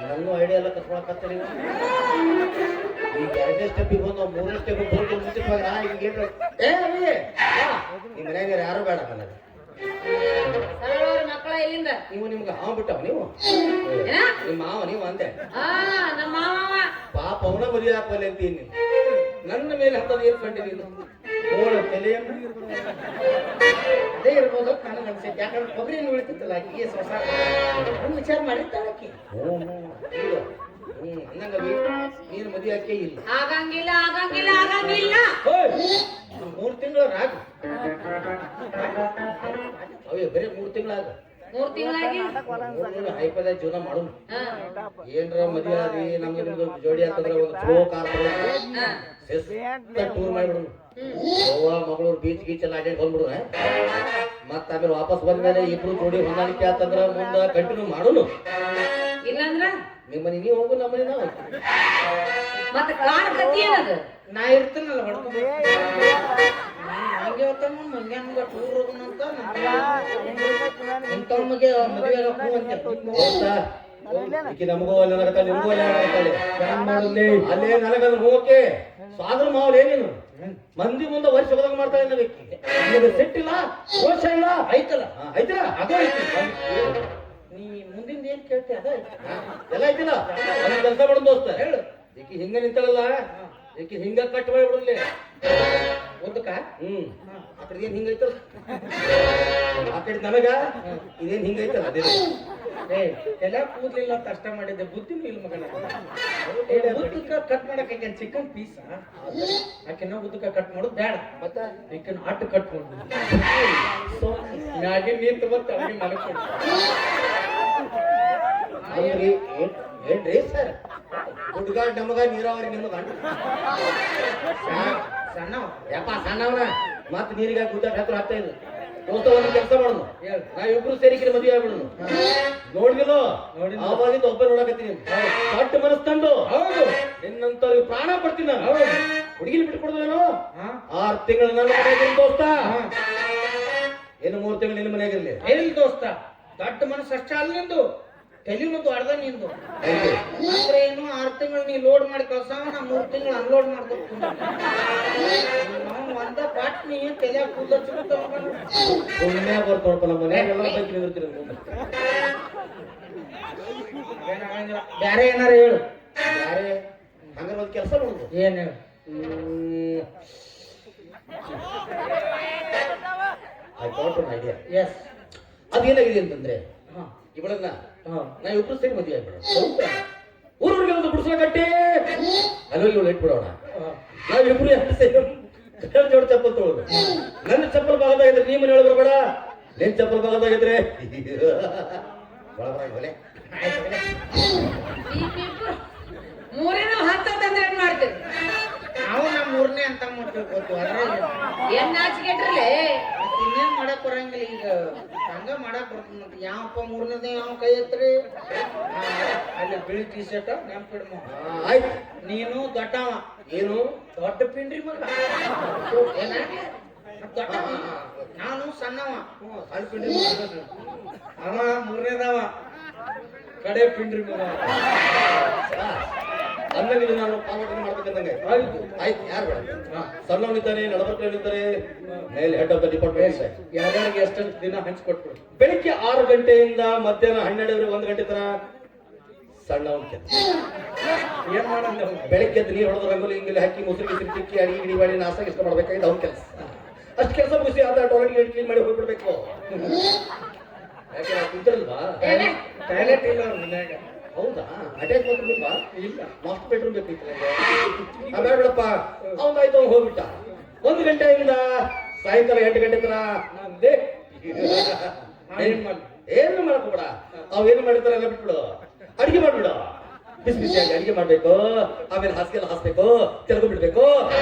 ನನ್ನ ಐಡಿಯಾ ಎಲ್ಲ ಕರ್ಕೊಳಕತ್ತ ನೀವು ಈಗ 2ನೇ ಸ್ಟೆಪ್ಪಿಗೆ ಬಂದು 3ನೇ ಸ್ಟೆಪ್ ಹೋಗಿ ಮುಂಚಿತವಾಗಿ ನಾ ಈಗ ಏನು ನಿಮ್ಮ ಮನ್ಯಾಗ ಯಾರು ಬೇಡ ನನಗೆ ಸರಳವ್ರ ಮಕ್ಕಳ ಇಲ್ಲಿಂದ ನೀವು ನಿಮ್ಗೆ ಹಾವು ಬಿಟ್ಟವ ನೀವು ಏನ ನಿಮ್ಮ ಮಾವ ನೀವು ಅಂದೆ ನಮ್ಮ ಮಾವ ಪಾಪ ಅವನ ಮದುವೆ ಹಾಕಲ್ಲ ಅಂತೀನಿ ನನ್ನ ಮೇಲೆ ಹತ್ತದ ಏನ್ ಕಂಡಿ ನೀನು ಕೋಳ ತಲೆಯನ್ನು ಅದೇ ಇರ್ಬೋದು ಅಂತ ನನಗೆ ಅನ್ಸೈತೆ. ಯಾಕಂದ್ರೆ ಕೊಬ್ಬರಿ ಎಣ್ಣೆ ಉಳಿತಿತ್ತಲ್ಲ ಆಕಿಗೆ ಹೊಸ ಒಂದು ವಿಚಾರ ಮಾಡಿರ್ತಾಳೆ ಆಕಿ. ಅನ್ನಂಗವಿ ನೀನು ಮದುವೆ ಆಕೆ ಇಲ್ಲ ಆಗಂಗಿಲ್ಲ ಆಗಂಗಿಲ್ಲ ಆಗಂಗಿಲ್ಲ. 3 ತಿಂಗಳು ರಾಗ ಅವೇ ಬರೀ 3 ತಿಂಗಳಾಗ 3 ತಿಂಗಳಾಗಿ ಹೈಪದ ಜೀವನ ಮಾಡೋಣ. ಹಾ ಏನ್ರ ಮದುವೆ ಆದಿ ನಮ್ಗೆ ನಿಮ್ದು ಜೋಡಿ ಅಂತಂದ್ರೆ ಒಂದು ಚಲೋ ಕಾರ್ ಟೂರ್ ಮಾಡಿಬಿಡೋಣ. ಗೋವಾ ಮಂಗಳೂರು ಬೀಚ್ ಗೀಚ್ ಎಲ್ಲ ಅಡ್ಡಾಡಿ ಬಂದ್ಬಿಡು. ಮತ್ತ ಆಮೇಲೆ ವಾಪಸ್ ಬಂದ್ಮೇಲೆ ಇಬ್ರು ಜೋಡಿ ಹೊಂದಾಣಿಕೆ ಆತಂದ್ರ ಮುಂದ ಕಂಟಿನ್ಯೂ ಮಾಡೋಣ. ಇಲ್ಲಂದ್ರ ನಿಮ್ಮನೆ ನೀವು ಹೋಗು ನಮ್ಮನೆ ನಾವು ಮತ್ತ ಕಾರ್ ಗತಿ ಏನದು? ನಾ ಇರ್ತೀನಲ್ಲ ಹೊಡ್ಕೊಂಡು ಹಂಗೆ ಹೋಗ್ತಾನ ಮಂಗ್ಯಾನ್ಗ ಟೂರ್ ಹೋಗೋಣಂತ ಇಂಥವ್ ಮಗೆ ಮದುವೆ ಆಗಪ್ಪು ಅಂತ ಈಕಿ ನಮಗೂ ಅಲ್ಲ ನಗತ್ತಾಳೆ ನಿಮಗೂ ಅಲ್ಲ ನಗತ್ತಾಳೆ. ಅಲ್ಲೇ ನನಗಂದ್ರೆ ಹೋಗಕ್ಕೆ ಸಾದ್ರ ಮಾವಲ್ ಏನೇನು ಮಂದಿ ಮುಂದೆ ವರ್ಷ ಹೋದಾಗ ಮಾಡ್ತಾಳೆ ನನಗೆ ಸೆಟ್ ಇಲ್ಲ ದೋಷ ಇಲ್ಲ ಐತಲ್ಲ ಐತಿಲ್ಲ ಅದು ಐತಿ. ನೀ ಮುಂದಿಂದ ಏನ್ ಕೇಳ್ತಿ ಅದ ಐತಿ. ಎಲ್ಲ ಐತಿಲ್ಲ ಅದನ್ನ ಕೆಲಸ ಮಾಡೋದು ದೋಸ್ತ ಹೇಳು. ಈಕಿ ಹಿಂಗ ನಿಂತಾಳಲ್ಲ ಈಕಿ ಹಿಂಗ ಕಟ್ ಮಾಡಿಬಿಡಲಿ ಒಂದಕ್ಕ ಆ ಕಡೆ ಏನ್ ಹಿಂಗೈತಲ್ಲ ಆ ಕಡೆ ನನಗ ಇದೇನ್ ಹಿಂಗೈತಲ್ಲ ಅದೇ ಎಲ್ಲ ಕೂದ್ಲಿಲ್ಲ ಅಂತ ಅಷ್ಟ ಮಾಡಿದ್ದೆ ಬುದ್ಧಿನೂ ಇಲ್ಲ ಮಗನ. ಉದ್ದಕ್ಕ ಕಟ್ ಮಾಡಕ್ ಆಕೆ ಚಿಕನ್ ಪೀಸ್ ಆಕೆನ ಉದ್ದಕ್ಕ ಕಟ್ ಮಾಡೋದು ಬೇಡ. ಮತ್ತ ಈಕಿನ ಅಟ್ಟು ಕಟ್ ಮಾಡ್ಬೋದು. ಮ್ಯಾಗಿನ ನೀರ್ ತಗೊಂತ ಅವ್ರಿಗೆ ಮಲಕ್ಕೊಡು. ಅಲ್ರಿ ಏನ್ರಿ ಸರ್ ಹುಡುಗ ನಮಗ ನೀರಾವರಿ ನಿಮಗ ಸಣ್ಣವ ಯಪ್ಪ ಸಣ್ಣವನ ಮತ್ ನೀರಿಗೆ ಗುದ್ದಾಟ ಹತ್ರ ಆಗ್ತಾ ಇದ್ರು. ದೋಸ್ತ ಒಂದು ಕೆಲಸ ಮಾಡೋದು ಹೇಳು. ನಾವಿಬ್ರು ಸೇರಿಕಿನ ಮದುವೆ ಆಗ್ಬಿಡೋಣ. ನೋಡಿದಿಲ್ಲೋ ನೋಡಿದ್ನೋ. ಆವಾಗಿಂದ ಒಬ್ಬ ನೋಡಕತ್ತೀನಿ ದೊಡ್ಡ ಮನಸ್ಸು ತಂದು ಹೌದು ನಿನ್ನಂತವ್ರಿಗೆ ಪ್ರಾಣ ಪಡ್ತೀನಿ ನಾನು. ಹೌದು ಹುಡುಗಿನ ಬಿಟ್ಕೊಡ್ದೇನೋ ಹಾ 6 ತಿಂಗಳು ನನ್ನ ಮನೆಯಾಗಿರ್ಲಿ ದೋಸ್ತ. ಏನು 3 ತಿಂಗಳು ನಿನ್ನ ಮನೆಯಾಗಿರ್ಲಿ. ಎಲ್ಲಿ ದೋಸ್ತ ದೊಡ್ಡ ಮನಸ್ಸು ಅಷ್ಟ ಅಲ್ಲ ನಿಂದು ತೆಲಿನೊಂದು ಅರ್ಧ ನಿಂದು ಅಂದ್ರೆ ಏನು 6 ತಿಂಗಳು ನೀ ಲೋಡ್ ಮಾಡಿ ಕಳ್ಸವ ನಾ 3 ತಿಂಗಳು ಅನ್ಲೋಡ್ ಮಾಡ್ಕೊಡ್ತೀನಿ. ನಾವು ಒಂದ ಪಾಟ್ ನೀ ತಲೆ ಕೂದಲು ಹಚ್ಕೊಂಡು ಪುಣ್ಯ ಬರ್ತಾವಪ್ಪ ನಮ್ಮ ಮನೆಯಾಗೆಲ್ಲ ಬೈಕ್ ನಿಂದಿರ್ತೀನಿ ಮುಂದೆ. ಬ್ಯಾರೆ ಏನಾರ ಹೇಳು. ಯಾರೇ ಹಂಗಾರೆ ಒಂದು ಕೆಲಸ ಮಾಡೋದು ಏನ್ ಹೇಳು. I got an idea. Yes ಅದೇನಾಗಿದೆ ಅಂತಂದ್ರೆ ಹಾ ಇವಳನ್ನ ಹಾ ನಾವಿಬ್ರು ಸೇರಿ ಮದುವೆ ಆಗ್ಬಿಡೋಣ. ಊರಿಗೆ ಒಂದು ಗುಡಿಸಲ ಕಟ್ಟಿ ಅಲ್ಲಿ ಇವಳು ಇಟ್ಬಿಡೋಣ. ನಾವಿಬ್ರು ಯಾರು ಸೇರಿ ಜೋಡಿ ಚಪ್ಪಲ್ ತೊಗೊಳ್ಳೋದು. ನನ್ನ ಚಪ್ಪಲ್ ಭಾಗದಾಗಿದ್ರೆ ನೀ ಮನೆ ಒಳಗೆ ಬರಬೇಡ. ನಿನ್ ಚಪ್ಪಲ್ ಭಾಗದಾಗಿದ್ರೆ ಒಳಗೆ ಮೂರೇನೋ ಹತ್ತಂದ್ರೆ ಏನ್ ಮಾಡ್ತೀರಿ? ನಾವು ನಮ್ಮ 3ನೇ ಅಂತ ಮಾಡ್ತೀವಿ ಗೊತ್ತು. ಅದ್ರಾಗ ಏನ್ ನಾಚಿಕೆಟ್ರಲೆ ಇನ್ನೇನ್ ಮಾಡಕ್ ಬರಂಗಿಲ್ಲ. ಈಗ ಹಂಗ ಮಾಡಕ್ ಬರ್ತದ. ಯಾವಪ್ಪ 3ನೇದೇ ಯಾವ ಕೈ ಎತ್ರಿ ಅಲ್ಲಿ ಬಿಳಿ ಟಿ ಶರ್ಟ್ ನೆನ್ಪಿಡ್ಮ. ಆಯ್ತು. ನೀನು ದೊಡ್ಡವ ಏನು ದೊಡ್ಡ ಪಿಂಡ್ರಿ ಮಗ ಏನ ದೊಡ್ಡವ ನಾನು ಸಣ್ಣವ ಸಣ್ಣ ಪಿಂಡಿ ಅವ 3ನೇದವ ಕಡೆ ಪಿಂಡ್ರಿ ಮಗ. ಅಂದಂಗೆ ನಾನು ಪಾಲನೆ ಮಾಡ್ಬೇಕಂದಂಗೆ ಆಯ್ತು. ಯಾರು ಬೇಡ ಸಣ್ಣವನಿದ್ದಾರೆ ನಡಬರ್ಕಲ್ಲಿದ್ದಾರೆ ಮೇಲೆ ಹೆಡ್ ಆಫ್ ದ ಡಿಪಾರ್ಟ್ಮೆಂಟ್. ಯಾರ್ಯಾರಿಗೆ ಎಷ್ಟೆಷ್ಟು ದಿನ ಹಂಚ್ಕೊಟ್ಬಿಡು. ಬೆಳಿಗ್ಗೆ 6 ಗಂಟೆಯಿಂದ ಮಧ್ಯಾಹ್ನ 12 1 ಗಂಟೆ ತನ ಸಣ್ಣವನ್ ಕೆಲಸ. ಏನ್ ಮಾಡಂದ ಬೆಳಿಗ್ಗೆ ಎದ್ದು ನೀರು ಹೊಡೆದು ರಂಗೋಲಿ ಹಿಂಗೆಲ್ಲ ಹಾಕಿ ಮುಸುರಿ ಗಿಸುರಿ ತಿಕ್ಕಿ ಅಡಿಗೆ ಗಿಡಿ ಮಾಡಿ ನಾಷ್ಟ ಗಿಷ್ಟ ಮಾಡ್ಬೇಕಾಗಿದ್ದು ಅವ್ನ ಕೆಲಸ. ಅಷ್ಟು ಕೆಲಸ ಮುಗಿಸಿ ಆದ ಟಾಯ್ಲೆಟ್ ಕ್ಲೀನ್ ಮಾಡಿ ಹೋಗ್ಬಿಡ್ಬೇಕು. ಯಾಕೆ ನಾವು ಕುಂತಿರಲ್ವಾ ಟಾಯ್ಲೆಟ್ ಇಲ್ಲ ಅವ್ರ ಮನ್ಯಾಗ. ಹೌದಾ ಅಟ್ಯಾಚ್ ಮಾಡ್ಬಿಡ್ಬಾ ಇಲ್ಲ ಮಾಸ್ಟರ್ ಬೆಡ್ರೂಮ್ ಬೇಕಿತ್ತು ನನಗೆ. ಬೇಡಪ್ಪ ಅವನಾಯ್ತು ಅವ್ನು ಹೋಗ್ಬಿಟ್ಟ. 1 ಗಂಟೆಯಿಂದ ಸಾಯಂಕಾಲ 8 ಗಂಟೆ ತನ ನಂದೇ ಏನು ಮಾಡ್ಕೊಬೇಡ. ಅವೇನು ಮಾಡಿರ್ತಾರೆ ಎಲ್ಲ ಬಿಟ್ಬಿಡು. ಅಡಿಗೆ ಮಾಡ್ಬಿಡು. ಬಿಸಿ ಬಿಸಿಯಾಗಿ ಅಡಿಗೆ ಮಾಡ್ಬೇಕು. ಆಮೇಲೆ ಹಾಸಿಗೆಲ್ಲ ಹಾಸ್ಬೇಕು. ತಿಳ್ಕೊಂಡ್ಬಿಡ್ಬೇಕು.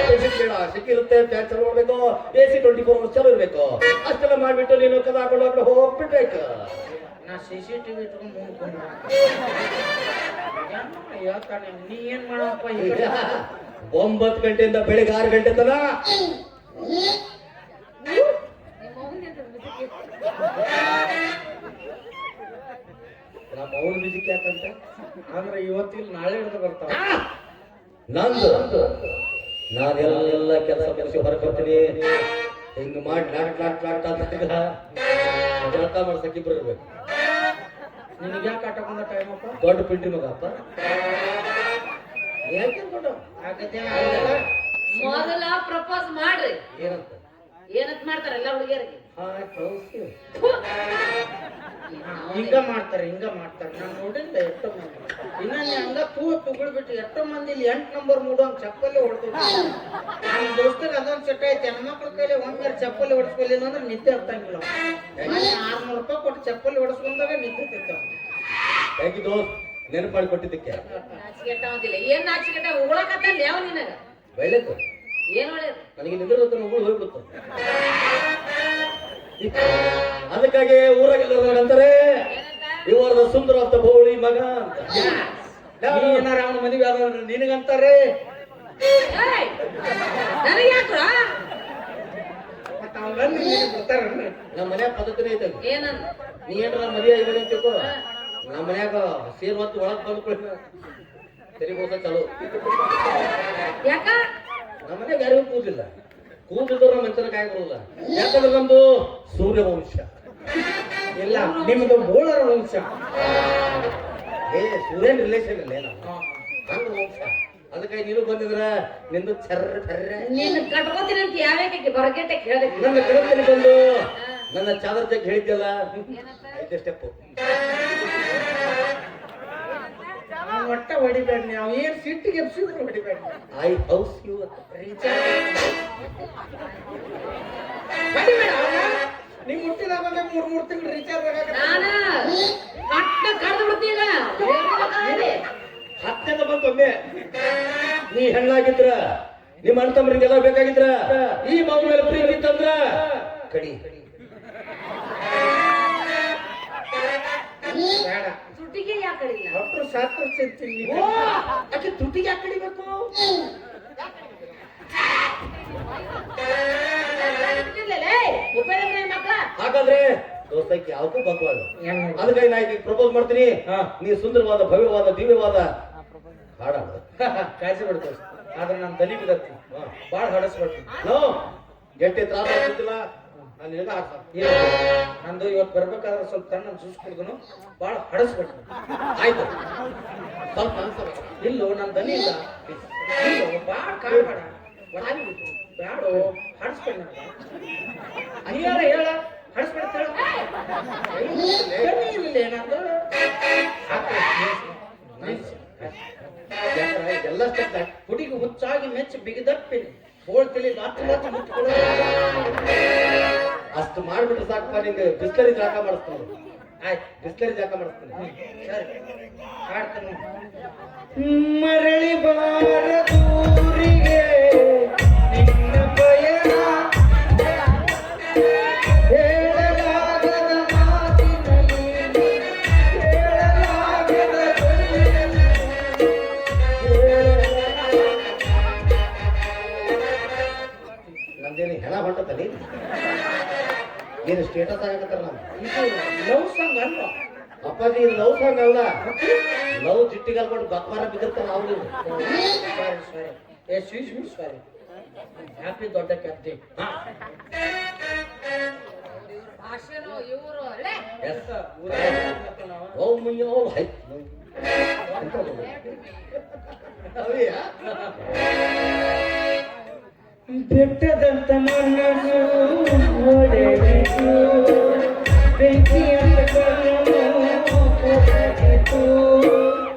ಬೇಡ ಶೆಕೆ ಇರುತ್ತೆ. ಫ್ಯಾನ್ ಚಾಲು ಮಾಡ್ಬೇಕು. AC 24 hours ಚಾಲು ಇರ್ಬೇಕು. ಅಷ್ಟೆಲ್ಲ ಮಾಡ್ಬಿಟ್ಟು ನೀನು ಕದ ಹಾಕೊಂಡು ಹೋಗ್ಬಿಡ್ಬೇಕು. ನಾ CCTV ಇಟ್ಕೊಂಡು ಮುಂದ್ಕೊಂಡು ಹೇಳ್ತಾನೆ. ನೀ ಏನ್ ಮಾಡಪ್ಪ ಈಗ 9 ಗಂಟೆಯಿಂದ ಬೆಳಿಗ್ಗೆ 6 ಗಂಟೆ ತನ ನಮ್ಮ ಅವನ ಬಿಜಿಕ್ ಯಾಕಂತ ಅಂದ್ರೆ ಇವತ್ತಿಲ್ಲ ನಾಳೆ ಹಿಡಿದು ಬರ್ತಾವ. ನಂದು ನಾನೆಲ್ಲ ಕೆಲಸ ಮುಗಿಸಿ ಹೊರಗೆ ಹಿಂಗ ಮಾಡಿ ಲಾಟ್ ಜಳಕ ಮಾಡ್ಸಕ್ ಇಬ್ರು ಇರ್ಬೇಕು. ನಿನಗೆ ಯಾಕೆ ಆಟಕೊಂಡ ಟೈಮ್ ಅಪ್ಪ? ದೊಡ್ಡ ಪಿಂಡ್ರಿ ಮಗ ಅಪ್ಪ ಯಾಕೆ ಅನ್ಕೊಂಡು ಆಗತ್ತೆ ಅಲ್ಲೆಲ್ಲ ಮೊದಲ ಪ್ರಪೋಸ್ ಮಾಡ್ರಿ. ಏನಂತ ಏನಂತ ಮಾಡ್ತಾರ ಎಲ್ಲ ಹುಡುಗಿಯರಿಗೆ? ಹಾಯ್ ಹೌಸ್ ಯು ಹಿಂಗ ಮಾಡ್ತಾರೆ ನಾನು ನೋಡಿಲ್ಲ ಎಷ್ಟೋ ಮಂದಿ. ಇನ್ನ ನೀ ಹಂಗ ತುಗುಳ್ಬಿಟ್ಟು ಎಷ್ಟೋ ಮಂದಿ ಇಲ್ಲಿ 8 ನಂಬರ್ ಮೂಡೋಂಗ್ ಚಪ್ಪಲಿ ಹೊಡೆದು ನಮ್ಮ ದೋಸ್ತರಿಗೆ ಅದೊಂದು ಚಟ ಐತಿ. ಹೆಣ್ಮಕ್ಳ ಕೈಲಿ ಒಂದ್ಮೇಲೆ ಚಪ್ಪಲಿ ಹೊಡಿಸ್ಕೊಲಿಲ್ಲ ಅಂದ್ರೆ ನಿದ್ದೆ ಹತ್ತಂಗಿಲ್ಲ. 600 ರೂಪಾಯಿ ಕೊಟ್ಟು ಚಪ್ಪಲಿ ಹೊಡಿಸ್ಕೊಂಡಾಗ ನಿದ್ದೆ ತಿಂತಾವ. ಹೇಗೆ ದೋಸ್ತ್ ನೆನಪು ಮಾಡಿ ಕೊಟ್ಟಿದ್ದಕ್ಕೆ ನಾಚಿಕೆಟ್ಟ ಅಂತಿಲ್ಲ. ಏನ್ ನಾಚಿಕೆಟ್ಟ? ಉಗುಳಕತ್ತಲ್ಲ ಯಾವ ನಿನಗ? ಒಳ್ಳೇದು. ಏನ್ ಒಳ್ಳೇದು? ನನಗೆ ನಿದ್ರದ ಉಗುಳು ಹೋಗ್ಬಿಡ್ತು. ಅದಕ್ಕಾಗಿ ಊರಾಗೆಲ್ಲ ಅಂತಾರೆ ಇವರದ ಸುಂದರ ಅಂತ ಬೋಳಿ ಮಗ ಅಂತ. ಏನಾರ ಅವನ ಮದುವೆ ಆದ್ರೆ ನಿನಗಂತಾರೆ. ಏಯ್! ನನಗ್ ಯಾಕ್ರ? ಮತ್ತ ಅವನ ಬಿಡ್ತಾರ. ನಮ್ಮ ಮನ್ಯಾಗ ಪದ್ಧತಿನೇ ಐತೆ. ಏನಂದ? ನೀ ಏನಾರ ಮದುವೆ ಆಗಿಲ್ಲ ಅಂತಿಕೋ, ನಮ್ಮ ಮನ್ಯಾಗ ಸೇರ್ ಹೊತ್ತು ಒಳಗ್ ಬಂದ್ಕೊಳ್ಳಿ ತೆರಿಬೋಸ ಚಲೋ. ಯಾಕ? ನಮ್ಮ ಮನ್ಯಾಗ ಯಾರಿಗೂ ಕೂದಿಲ್ಲ. ಕೂದಿದ್ರು ನಮ್ಮ ಮಂಚನ ಕಾಯಿ ಬರೋಲ್ಲ. ಯಾಕಂದ್ರೆ ನಮ್ದು ಸೂರ್ಯವಂಶ. ಇಲ್ಲ ನಿಮ್ದು ಬೋಳರ ವಂಶ. ಸೂರ್ಯನ್ ರಿಲೇಷನ್ ಇಲ್ಲೇ ನಾವು ಹಂಗ ವಂಶ. ಅದಕ್ಕಾಗಿ ನೀನು ಬಂದಿದ್ರ ನಿಂದು ಚರ್ರ ಚರ್ರ. ನಿನ್ನ ಕಟ್ಕೋತೀನಿ ಅಂತ ಯಾವ್ಯಾಕೆ ಬರಗೆಟ್ಟೆ ಕೇಳಿದ್ರಿ? ನನ್ನ ಕಡತಲ್ಲಿ ಬಂದು ನನ್ನ ಚಾದರ್ ಜಗ್ ಹೇಳಿದ್ದಲ್ಲ ಐದೇ ಸ್ಟೆಪ್. ಒಟ್ಟ ಹೊಡಿಬೇಡ ನೀವು. ಏನ್ ಸಿಟ್ಟಿಗೆ ಎಬ್ಸಿದ್ರು ಹೊಡಿಬೇಡ. ಐ ಹೌಸ್ ಯು ನಿಮ್ ಹುಟ್ಟಿದಾಗ ಬಂದಾಗ 3 ತಿಂಗಳು ರೀಚಾರ್ಜ್ ಆಗ ನಾನ ಕಟ್ಟ ಕಡ್ದು ಬಿಡ್ತೀಗ. ಹತ್ತದ ಬಂತೊಮ್ಮೆ. ನೀ ಹೆಣ್ಣಾಗಿದ್ರ ನಿಮ್ಮ ಅಣ್ಣ ತಮ್ಮರಿಗೆಲ್ಲ ಬೇಕಾಗಿದ್ರ ಈ ಮಗು ಮೇಲೆ ಪ್ರೀತಿ ಇತ್ತಂದ್ರ ಕಡಿ ಬೇಡ. ತುಟಿಗೆ ಯಾಕೆ ಕಡಿಲ್ಲ? ಡಾಕ್ಟರ್ ಶಾಸ್ತ್ರ ಚಿಂತೀನಿ. ಯಾಕೆ ತುಟಿಗೆ ಯಾಕೆ ಕಡಿಬೇಕು? ಹಾಗಾದ್ರೆ ದೋಸ್ತಕ್ಕೆ ಯಾವ್ದು ಬಗ್ವಾಳ. ಅದಕ್ಕಾಗಿ ನಾ ಈಗ ಪ್ರಪೋಸ್ ಮಾಡ್ತೀನಿ. ನೀ ಸುಂದರವಾದ ಭವ್ಯವಾದ ದಿವ್ಯವಾದ ಹಾಡ ಕಾಯ್ಸಿ ಬಿಡ್ತೇವೆ. ಆದ್ರೆ ನಾನು ತಲೆ ಬಿದ್ದತ್ತಿ ಬಾಳ ಹಡಸ್ಬಿಡ್ತೀನಿ. ನೋ ಗೆಟ್ಟೆ ತ್ರಾಸ ಆಗ್ತಿಲ್ಲ. ನಾನು ನಿನಗ ಹಾಡ್ಸ ನಂದು ಇವತ್ತು ಬರ್ಬೇಕಾದ್ರೆ ಸ್ವಲ್ಪ ತಣ್ಣ ಜ್ಯೂಸ್ ಕುಡ್ದನು ಬಾಳ ಹಡಸ್ಬಿಡ್ತೀನಿ. ಆಯ್ತು ಸ್ವಲ್ಪ ಅನ್ಸಬೇಕು. ಇಲ್ಲೋ ನನ್ನ ದನಿ ಇಲ್ಲ. ಇಲ್ಲೋ ಬಾಳ ಕಾಡ್ಬೇಡ. ಬ್ಯಾಡೋ ಹಡಸ್ಬೇಡ. ನೀಯಾರ ಹೇಳ ಹಡಸ್ಬಿಡ್ತಾಳ. ಎಲ್ಲ ಸ್ಟೆಪ್ ಹುಡುಗಿ ಹುಚ್ಚಾಗಿ ಮೆಚ್ಚಿ ಬಿಗಿದಪ್ಪಿನಿ ಬೋಳ್ತಿಲಿ ಲಾಚ ಮುಚ್ಚಿಕೊಡ. ಅಷ್ಟು ಮಾಡ್ಬಿಟ್ರೆ ಸಾಕಪ್ಪ. ನಿಂಗೆ ಬಿಸ್ಲರಿ ಜಾಕ ಮಾಡಿಸ್ತಾನೆ. ಆಯ್ತು ಬಿಸ್ಲರಿ ಜಾಕ ಮಾಡಿಸ್ತಾನೆ. ಸರಿ ಹಾಡ್ತಾನೆ. ಮರಳಿ ಬಾರ ದೂರಿಗೆ ನಿನ್ನ ಪಯಣ ಹೇಳಲಾಗದ ಮಾತಿನಲ್ಲಿ ಹೇಳಲಾಗದ ನಂದೇನು ಹೆಣ ಹೊಂಟತಲ್ಲಿ ಏನು ಸ್ಟೇಟಸ್ ಆಗಕತ್ತಾರ ನಾನು. ಇದು ಲವ್ ಸಾಂಗ್ ಅಲ್ವಾ? ಅಪ್ಪಾಜಿ ಇದು ಲವ್ ಸಾಂಗ್ ಅಲ್ಲ. ಲವ್ ಜಿಟ್ಟಿಗೆ ಅಲ್ಕೊಂಡು ಬಕ್ವಾರ ಬಿದ್ದಿರ್ತಾರ ಅವ್ರು. ಸಾರಿ ಸಾರಿ ಏ ಸ್ವೀಟ್ ಸಾರಿ. ಹ್ಯಾಪಿ ದೊಡ್ಡ ಕ್ಯಾಪ್ಟಿ. ಭಾಷೆನೋ ಇವರು ಓ ಮುಯ್ಯೋ ಹೈ ಬೆಟ್ಟದಂತ ಮಣ್ಣನ್ನು ಹೊಡೆಯಿತು, ಬೆಂಕಿಯಂತ ಕಣ್ಣನ್ನು ಕೊಟ್ಟಿತು.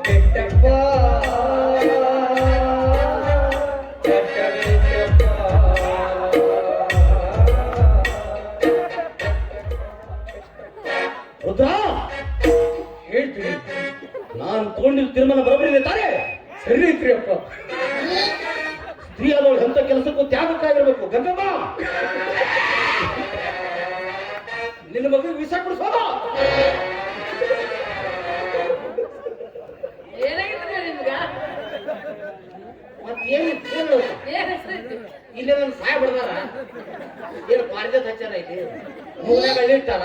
ಬೆಟ್ಟಪ್ಪ ರುದ್ರ ಹೇಳ್ತೀನಿ. ನಾನು ತಗೊಂಡಿದ್ದ ತೀರ್ಮಾನ ಬರೋಬರಿದೆ ತಾನೇ? ಸರಿ ಐತ್ರಿ ಅಪ್ಪ. ಸ್ತ್ರೀಯಾದವಳು ಎಂತ ಕೆಲಸಕ್ಕೂ ತ್ಯಾಗಕ್ಕಾಗಿರ್ಬೇಕು. ಗಂಗಮ್ಮ ನಿನ್ನ ಮಗನಿಗೆ ವಿಷ ಕೊಡಿಸೋದ? ಏನಾಗಿತ್ತು ನಿಮ್ಗ? ಮತ್ತೇನು ಏನ್ ಹೆಸರು? ಇಲ್ಲೇ ನನ್ನ ಸಾಯ ಬಿಡ್ದಾರ. ಏನು ಪಾರಿಜಾತ ಹಚ್ಚಾರ ಐತಿ ಮೂರ್ನಾಗ ಇಟ್ಟಾರ.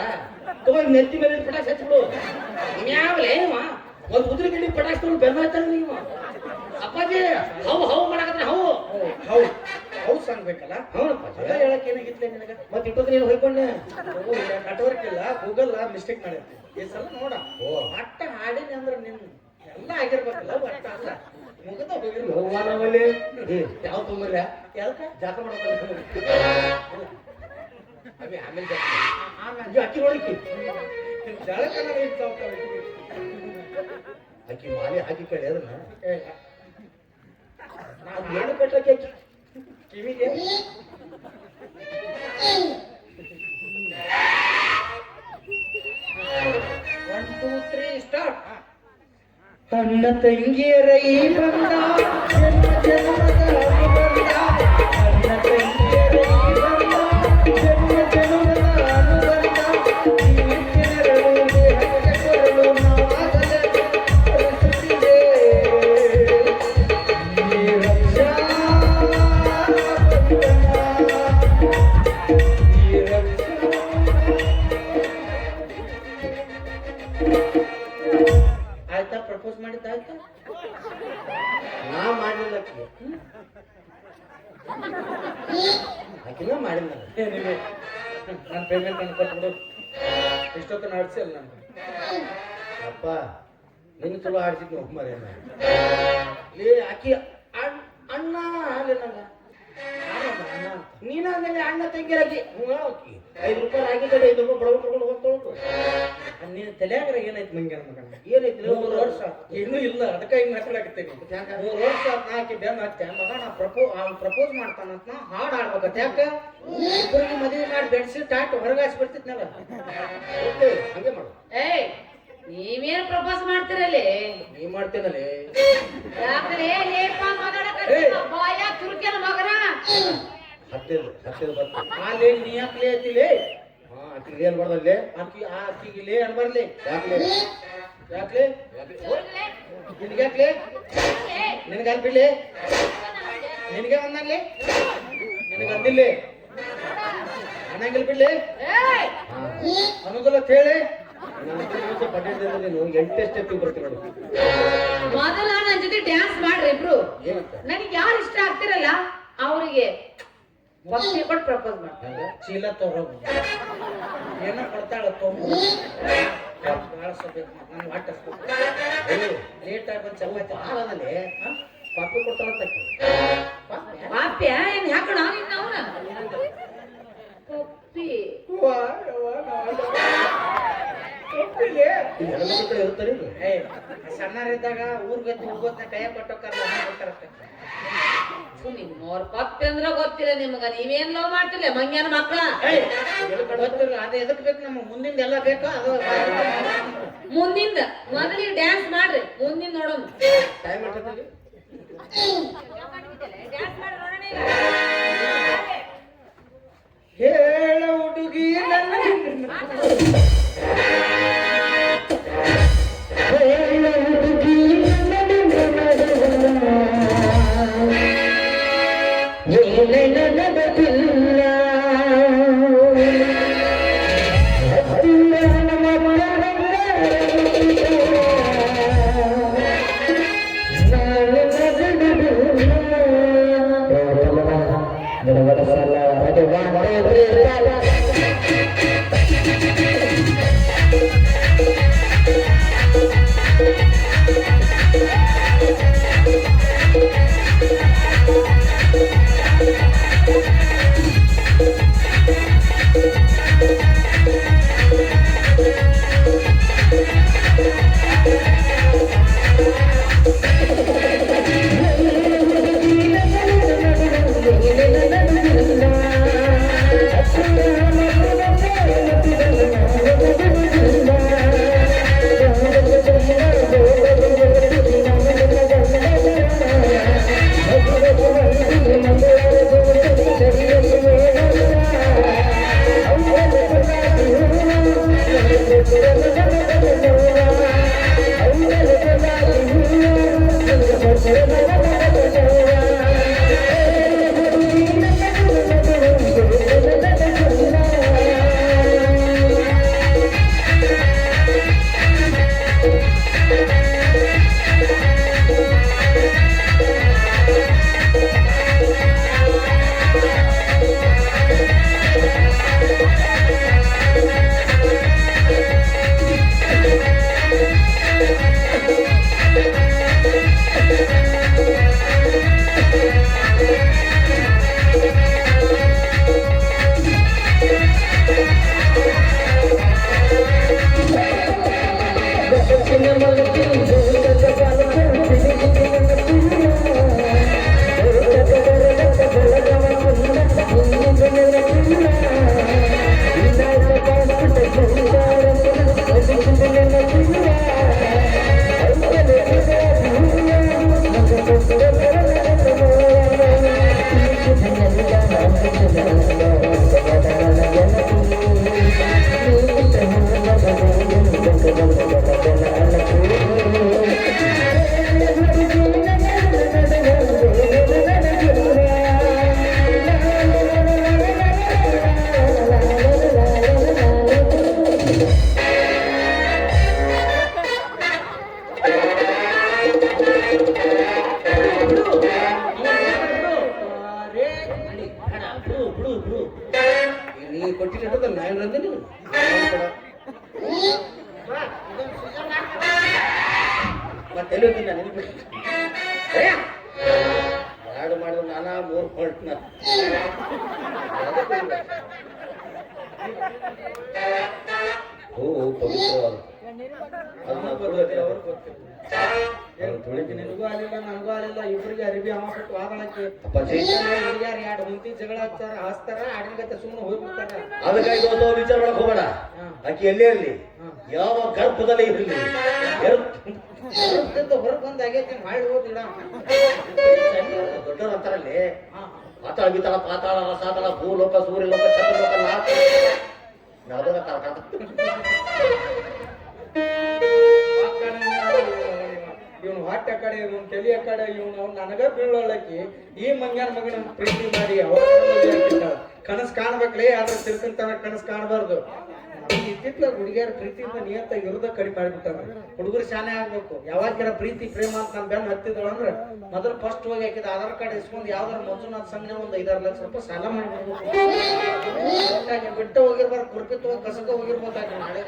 ತಗೊಂಡು ನೆತ್ತಿ ಮೇಲೆ ಪಟಾಕ್ಸ್ ಹಚ್ಬಿಡು. ಇನ್ಯಾವಲೇ ಒಂದು ಉದ್ರಿ ಗಂಡಿ ಪಟಾಕ್ಸ್ ತಗೊಂಡು ಬೆನ್ನ ಹಚ್ಚಾರ ನೀವು. ಅಪ್ಪಾಜಿ ಹವು ಹವು ಮಾಡಕತ್ರ ಹವು ಹೌದು ಹೌದು ಸಾಂಗ್ಬೇಕಲ್ಲ. ಹೌದಪ್ಪ. ಅದ ಹೇಳಕ್ ಏನಾಗಿತ್ಲೆ ನಿನಗ? ಮತ್ತೆ ಇಟ್ಟೋದ್ರೆ ನೀನು ಹೋಯ್ಕೊಂಡೆ. ನೆಟ್ವರ್ಕ್ ಇಲ್ಲ, ಗೂಗಲ್ ಮಿಸ್ಟೇಕ್ ಮಾಡೈತಿ. ಈ ಸಲ ನೋಡ ಓ ಅಟ್ಟ ಹಾಡಿನಿ ಅಂದ್ರೆ ನಿನ್ ಎಲ್ಲ ಆಗಿರ್ಬೇಕಲ್ಲ. ಅಟ್ಟ ಅಲ್ಲ ಮುಗದ ಹೋಗಿರ್ಬೇಕು. ನಮ್ಮಲ್ಲಿ ಯಾವ ತೊಂಬರ್ಯ ಯಾವ್ಕ ಜಾಕ ಮಾಡ್ತಾರೆ ಆಮೇಲೆ ಅಕ್ಕಿ ನೋಡಿಕಿ ಜಳಕನ ಅಕ್ಕಿ ಮಾಲೆ ಹಾಕಿ ಕಡೆ ಅದನ್ನ ನಾವು ಏನು ಕಟ್ಟಕ್ಕೆ ಅಕ್ಕಿ ಕಿವಿಗೆ 1 2 3 ಸ್ಟಾರ್ಟ್. ಅಣ್ಣ ತಂಗಿಯರ ಈ ಬಂದ ಜನ್ಮ ಜನ್ಮದ ಅನುಬಂಧ. ಅಣ್ಣ ತಂಗಿಯರ ಈ ಬಂದ ಜನ್ಮ ಜನ್ಮದ ಅನುಬಂಧ. ಜೀವಕ್ಕೆರಳು ದೇಹಕ್ಕೆ ಕೊರಳು ನಾವಾಗಲೇ ಪರಿಸುತ್ತಿದೆ. ಈ ರಕ್ಷಾ ಈ ರಕ್ಷಾ ಆಯ್ತಾ? ಪ್ರಪೋಸ್ ಮಾಡಿದ್ದ ಆಯ್ತಾ? ನಾ ಮಾಡಿಲ್ಲ ಆಕಿನ ಮಾಡಿಲ್ಲ ಏನಿದೆ ನನ್ನ ಪೇಮೆಂಟ್ ಅನ್ನು ಕೊಟ್ಬಿಡು. ಇಷ್ಟೊತ್ತು ನಡೆಸಿಲ್ಲ ನಾನು. ಅಪ್ಪ ನಿನ್ನ ಚಲೋ ಆಡ್ಸಿದ್ ಒಮ್ಮರೆ ಲೇ ಆಕಿ ಅಣ್ಣ ಅಲ್ಲೇ ನಂಗ ನೀನಾದ್ಮೇಲೆ ಅಣ್ಣ ತಂಗಿರಾಗಿ ಆಕಿ 5 ರೂಪಾಯಿ ರಾಗಿ ಕಡೆ 5 ರೂಪಾಯಿ ಬಡವ ಕರ್ಕೊಂಡು ಹೋಗ್ತೊಳ್ತು ನೀನು ತಲೆಯಾಗ್ರ ಏನೈತಿ ಮಂಗ್ಯ ಮಗನ? ಏನೈತಿ 3 ವರ್ಷ ಇನ್ನೂ ಇಲ್ಲ, ಅದಕ್ಕೆ ಹಿಂಗ್ ಮಾತಾಡಕತ್ತೀನಿ. 3 ವರ್ಷ ನಾಕಿ ಬೆನ್ನ ಹತ್ತೆ ಮಗ ನಾ ಪ್ರಪೋಸ್ ಮಾಡ್ತಾನಂತ ಹಾಡು ಆಡ್ಬೇಕತ್ತ. ಯಾಕ ಇಬ್ಬರಿಗೆ ಮದುವೆ ಮಾಡಿ ಬೆಡ್ಶೀಟ್ ಹಾಕಿ ಹೊರಗಾಸಿ ಬಿಡ್ತಿದ್ನಲ್ಲ. ಓಕೆ ಹಂಗೆ ಮಾಡು. ಏಯ್ ನೀವೇನ್ ಪ್ರಪೋಸ್ ಮಾಡ್ತಿರಲ್ಲಿ? ನೀ ಮಾಡ್ತೇನಲ್ಲಿ ಯಾಕಂದ್ರೆ ಲೇಪ ಮಾತಾಡಕತ್ತೀರ ಬಾಯ ತುರ್ಕೆನ ಮಗನ. ಹತ್ತಿರ ಬರ್ತು ಅಲ್ಲಿ ನೀ ಯಾಕೆ ಐತಿಲೇ? ಹಾ ಆಕಿಗೆ ಏನ್ ಮಾಡ್ದಲ್ಲಿ ಆಕಿಗೆ ಲೇ ಅನ್ಬರ್ಲಿ. ಯಾಕ್ಲೆ ಯಾಕ್ಲೆ ನಿನ್ಗ್ಯಾಕ್ಲೆ? ನಿನಗೆ ಅನ್ಬಿಡ್ಲಿ? ನಿನಗೆ ಒಂದಲ್ಲಿ ನಿನಗೆ ಅಂದಿಲ್ಲ ಅನ್ನಂಗಿಲ್ ಬಿಡ್ಲಿ ಏಯ್ ಅನ್ನೋದಿಲ್ಲ ಹೇಳಿ. ಪಟ್ಟಣದಿಂದ ನೀನು 8 ಸ್ಟೆಪ್ ಬರ್ತೀನಿ ನೋಡು. ಮೊದಲ ನನ್ನ ಜೊತೆ ಡ್ಯಾನ್ಸ್ ಮಾಡ್ರಿ ಇಬ್ರು. ಏನಂತ ನನಗೆ ಯಾರು ಇಷ್ಟ ಆಗ್ತಿರಲ್ಲ ಅವರಿಗೆ ಭಕ್ತಿ ಕೊಟ್ಟು ಪ್ರಪೋಸ್ ಮಾಡ್ತಾರೆ. ಚೀಲ ತಗೋದು ಏನೋ ಕೊಡ್ತಾಳ ತೊಂಬ ಭಾಳ ಸಬೇಕು ನನ್ನ ವಾಟ ಲೇಟ್ ಆಗಿ ಬಂದು ಚಪಾತಿ ಆಳದಲ್ಲಿ ಪಾಪಿ ಕೊಡ್ತಾಳಂತ ಪಾಪ್ಯ ಏನ್ ಹಾಕೋಣ ನಿನ್ನ ಅವನ ಪಪ್ಪಿ ಹೆಣ್ಮಕ್ಳ ಕಡೆ ಇರ್ತಾರೆ ಸಣ್ಣರಿದ್ದಾಗ ಊರ್ಗತ್ತಿ ಹೋಗೋದ್ನ ಕೈಯ ಕೊಟ್ಟೋಕಾರಲ್ಲ ಕೊಡ್ತಾರಷ್ಟೇ. ನಿಮ್ಮವ್ರ ಪಪ್ಪಿ ಅಂದ್ರ ಗೊತ್ತಿಲ್ಲ ನಿಮಗ. ನೀವೇನ್ ಲವ್ ಮಾಡ್ತಿಲ್ಲ ಮಂಗ್ಯಾನ ಮಕ್ಕಳ? ಗೊತ್ತಿಲ್ಲ ಅದೇ ಎದಕ್ ಬೇಕು ನಮ್ಗೆ ಮುಂದಿಂದ ಎಲ್ಲ ಬೇಕಾ? ಅದು ಮುಂದಿಂದ ಮೊದಲಿಗೆ ಡ್ಯಾನ್ಸ್ ಮಾಡ್ರಿ, ಮುಂದಿನ ನೋಡೋಣ. ಟೈಮ್ ಇರ್ತದೆ ಹೇಳ ಹುಡುಗಿ ನನ್ನ ಹೇಳ ಹುಡುಗಿ ನೆನಪಿಲ್ಲ ನೀ ಕೊಟ್ಟಿಲ್ಲ ನಾನು ಅಂದೆ ನೀವು ಮತ್ತೆ ಎಲ್ಲಿ ಹೋಗ್ತೀನಿ ನಾನು ಎರಡು ಮಾಡಿದ್ರು ನಾನಾ 3 ಹೊಲ್ಟ್ನ ಹೂ ಪವಿತ್ರವಾದ ಅದನ್ನ ನಿನಗೂ ಆಗಲಿಲ್ಲ ನನಗೂ ಆಗಲಿಲ್ಲ ಇಬ್ಬರಿಗೆ ಅರಿವಿ ಅಮ್ಮ ಕೊಟ್ಟು ವಾದಳಕ್ಕೆ ಅಪ್ಪಾಜಿ ಹುಡುಗಿಯಾರು 2 ಮುಂತಿ ಜಗಳ ಹಚ್ಚಾರ ಹಾಸ್ತಾರ ಆಡಿನಗತ್ತೆ ಸುಮ್ಮನೆ ಹೋಗ್ಬಿಡ್ತಾರ ಅದಕ್ಕಾಗಿ ಒಂದು ವಿಚಾರ ಮಾಡಕ್ ಹೋಗಬೇಡ ಆಕಿ ಎಲ್ಲೇ ಇರಲಿ ಯಾವ ಗರ್ಭದಲ್ಲಿ ಇರಲಿ ಹೊರಗೆ ಬಂದು ಆಗೈತಿ ಮಾಡಿ ಹೋದಿಲ್ಲ ದೊಡ್ಡವ್ರು ಅಂತಾರಲ್ಲಿ ಪಾತಾಳ ಬಿತಾಳ ಪಾತಾಳ ರಸಾತಾಳ ಭೂಲೋಕ ಸೂರ್ಯಲೋಕ ಚಂದ್ರಲೋಕ ನಾಲ್ಕು ಇವನು ಹೊಟ್ಟೆ ಕಡೆ ಇವನು ತಲೆಯ ಕಡೆ ಇವನು ನನಗ ಬೀಳೋಳಕ್ಕಿ ಈ ಮಂಗ್ಯಾನ ಮಗನ ಪ್ರೀತಿ ಮಾಡಿ ಅವಾಗ ಕನಸು ಕಾಣ್ಬೇಕ್ಲೇ ಆದ್ರೆ ತಿರ್ಕಂತಾನ ಕನಸು ಕಾಣಬಾರ್ದು ಇತ್ತಿತ್ಲ ಹುಡುಗಿಯರ ಪ್ರೀತಿಯಿಂದ ನಿಯತ್ತ ಇರುದ ಕಡಿಮೆ ಮಾಡಿಬಿಟ್ಟಾರ ಹುಡುಗರು ಶಾನೆ ಆಗ್ಬೇಕು ಯಾವಾಗಿರ ಪ್ರೀತಿ ಪ್ರೇಮ ಅಂತ ನನ್ ಬೆನ್ನ ಹತ್ತಿದಳು ಅಂದ್ರೆ ಮೊದಲು ಫಸ್ಟ್ ಹೋಗಿ ಹಾಕಿದ ಆಧಾರ್ ಕಾರ್ಡ್ ಇಸ್ಕೊಂಡು ಯಾವ್ದಾರ ಮಂಜುನಾಥ್ ಸಂಘ ಒಂದು 5-6 ಲಕ್ಷ ರೂಪಾಯಿ ಸಾಲ ಮಾಡಿಬಿಡ್ಬೇಕು ಬಿಟ್ಟು ಹೋಗಿರ್ಬಾರ್ದು ಕುರ್ಪಿತ್ ಹೋಗಿ ಕಸಕ ಹೋಗಿರ್ಬೋದಾಗಿ ನಾಳೆ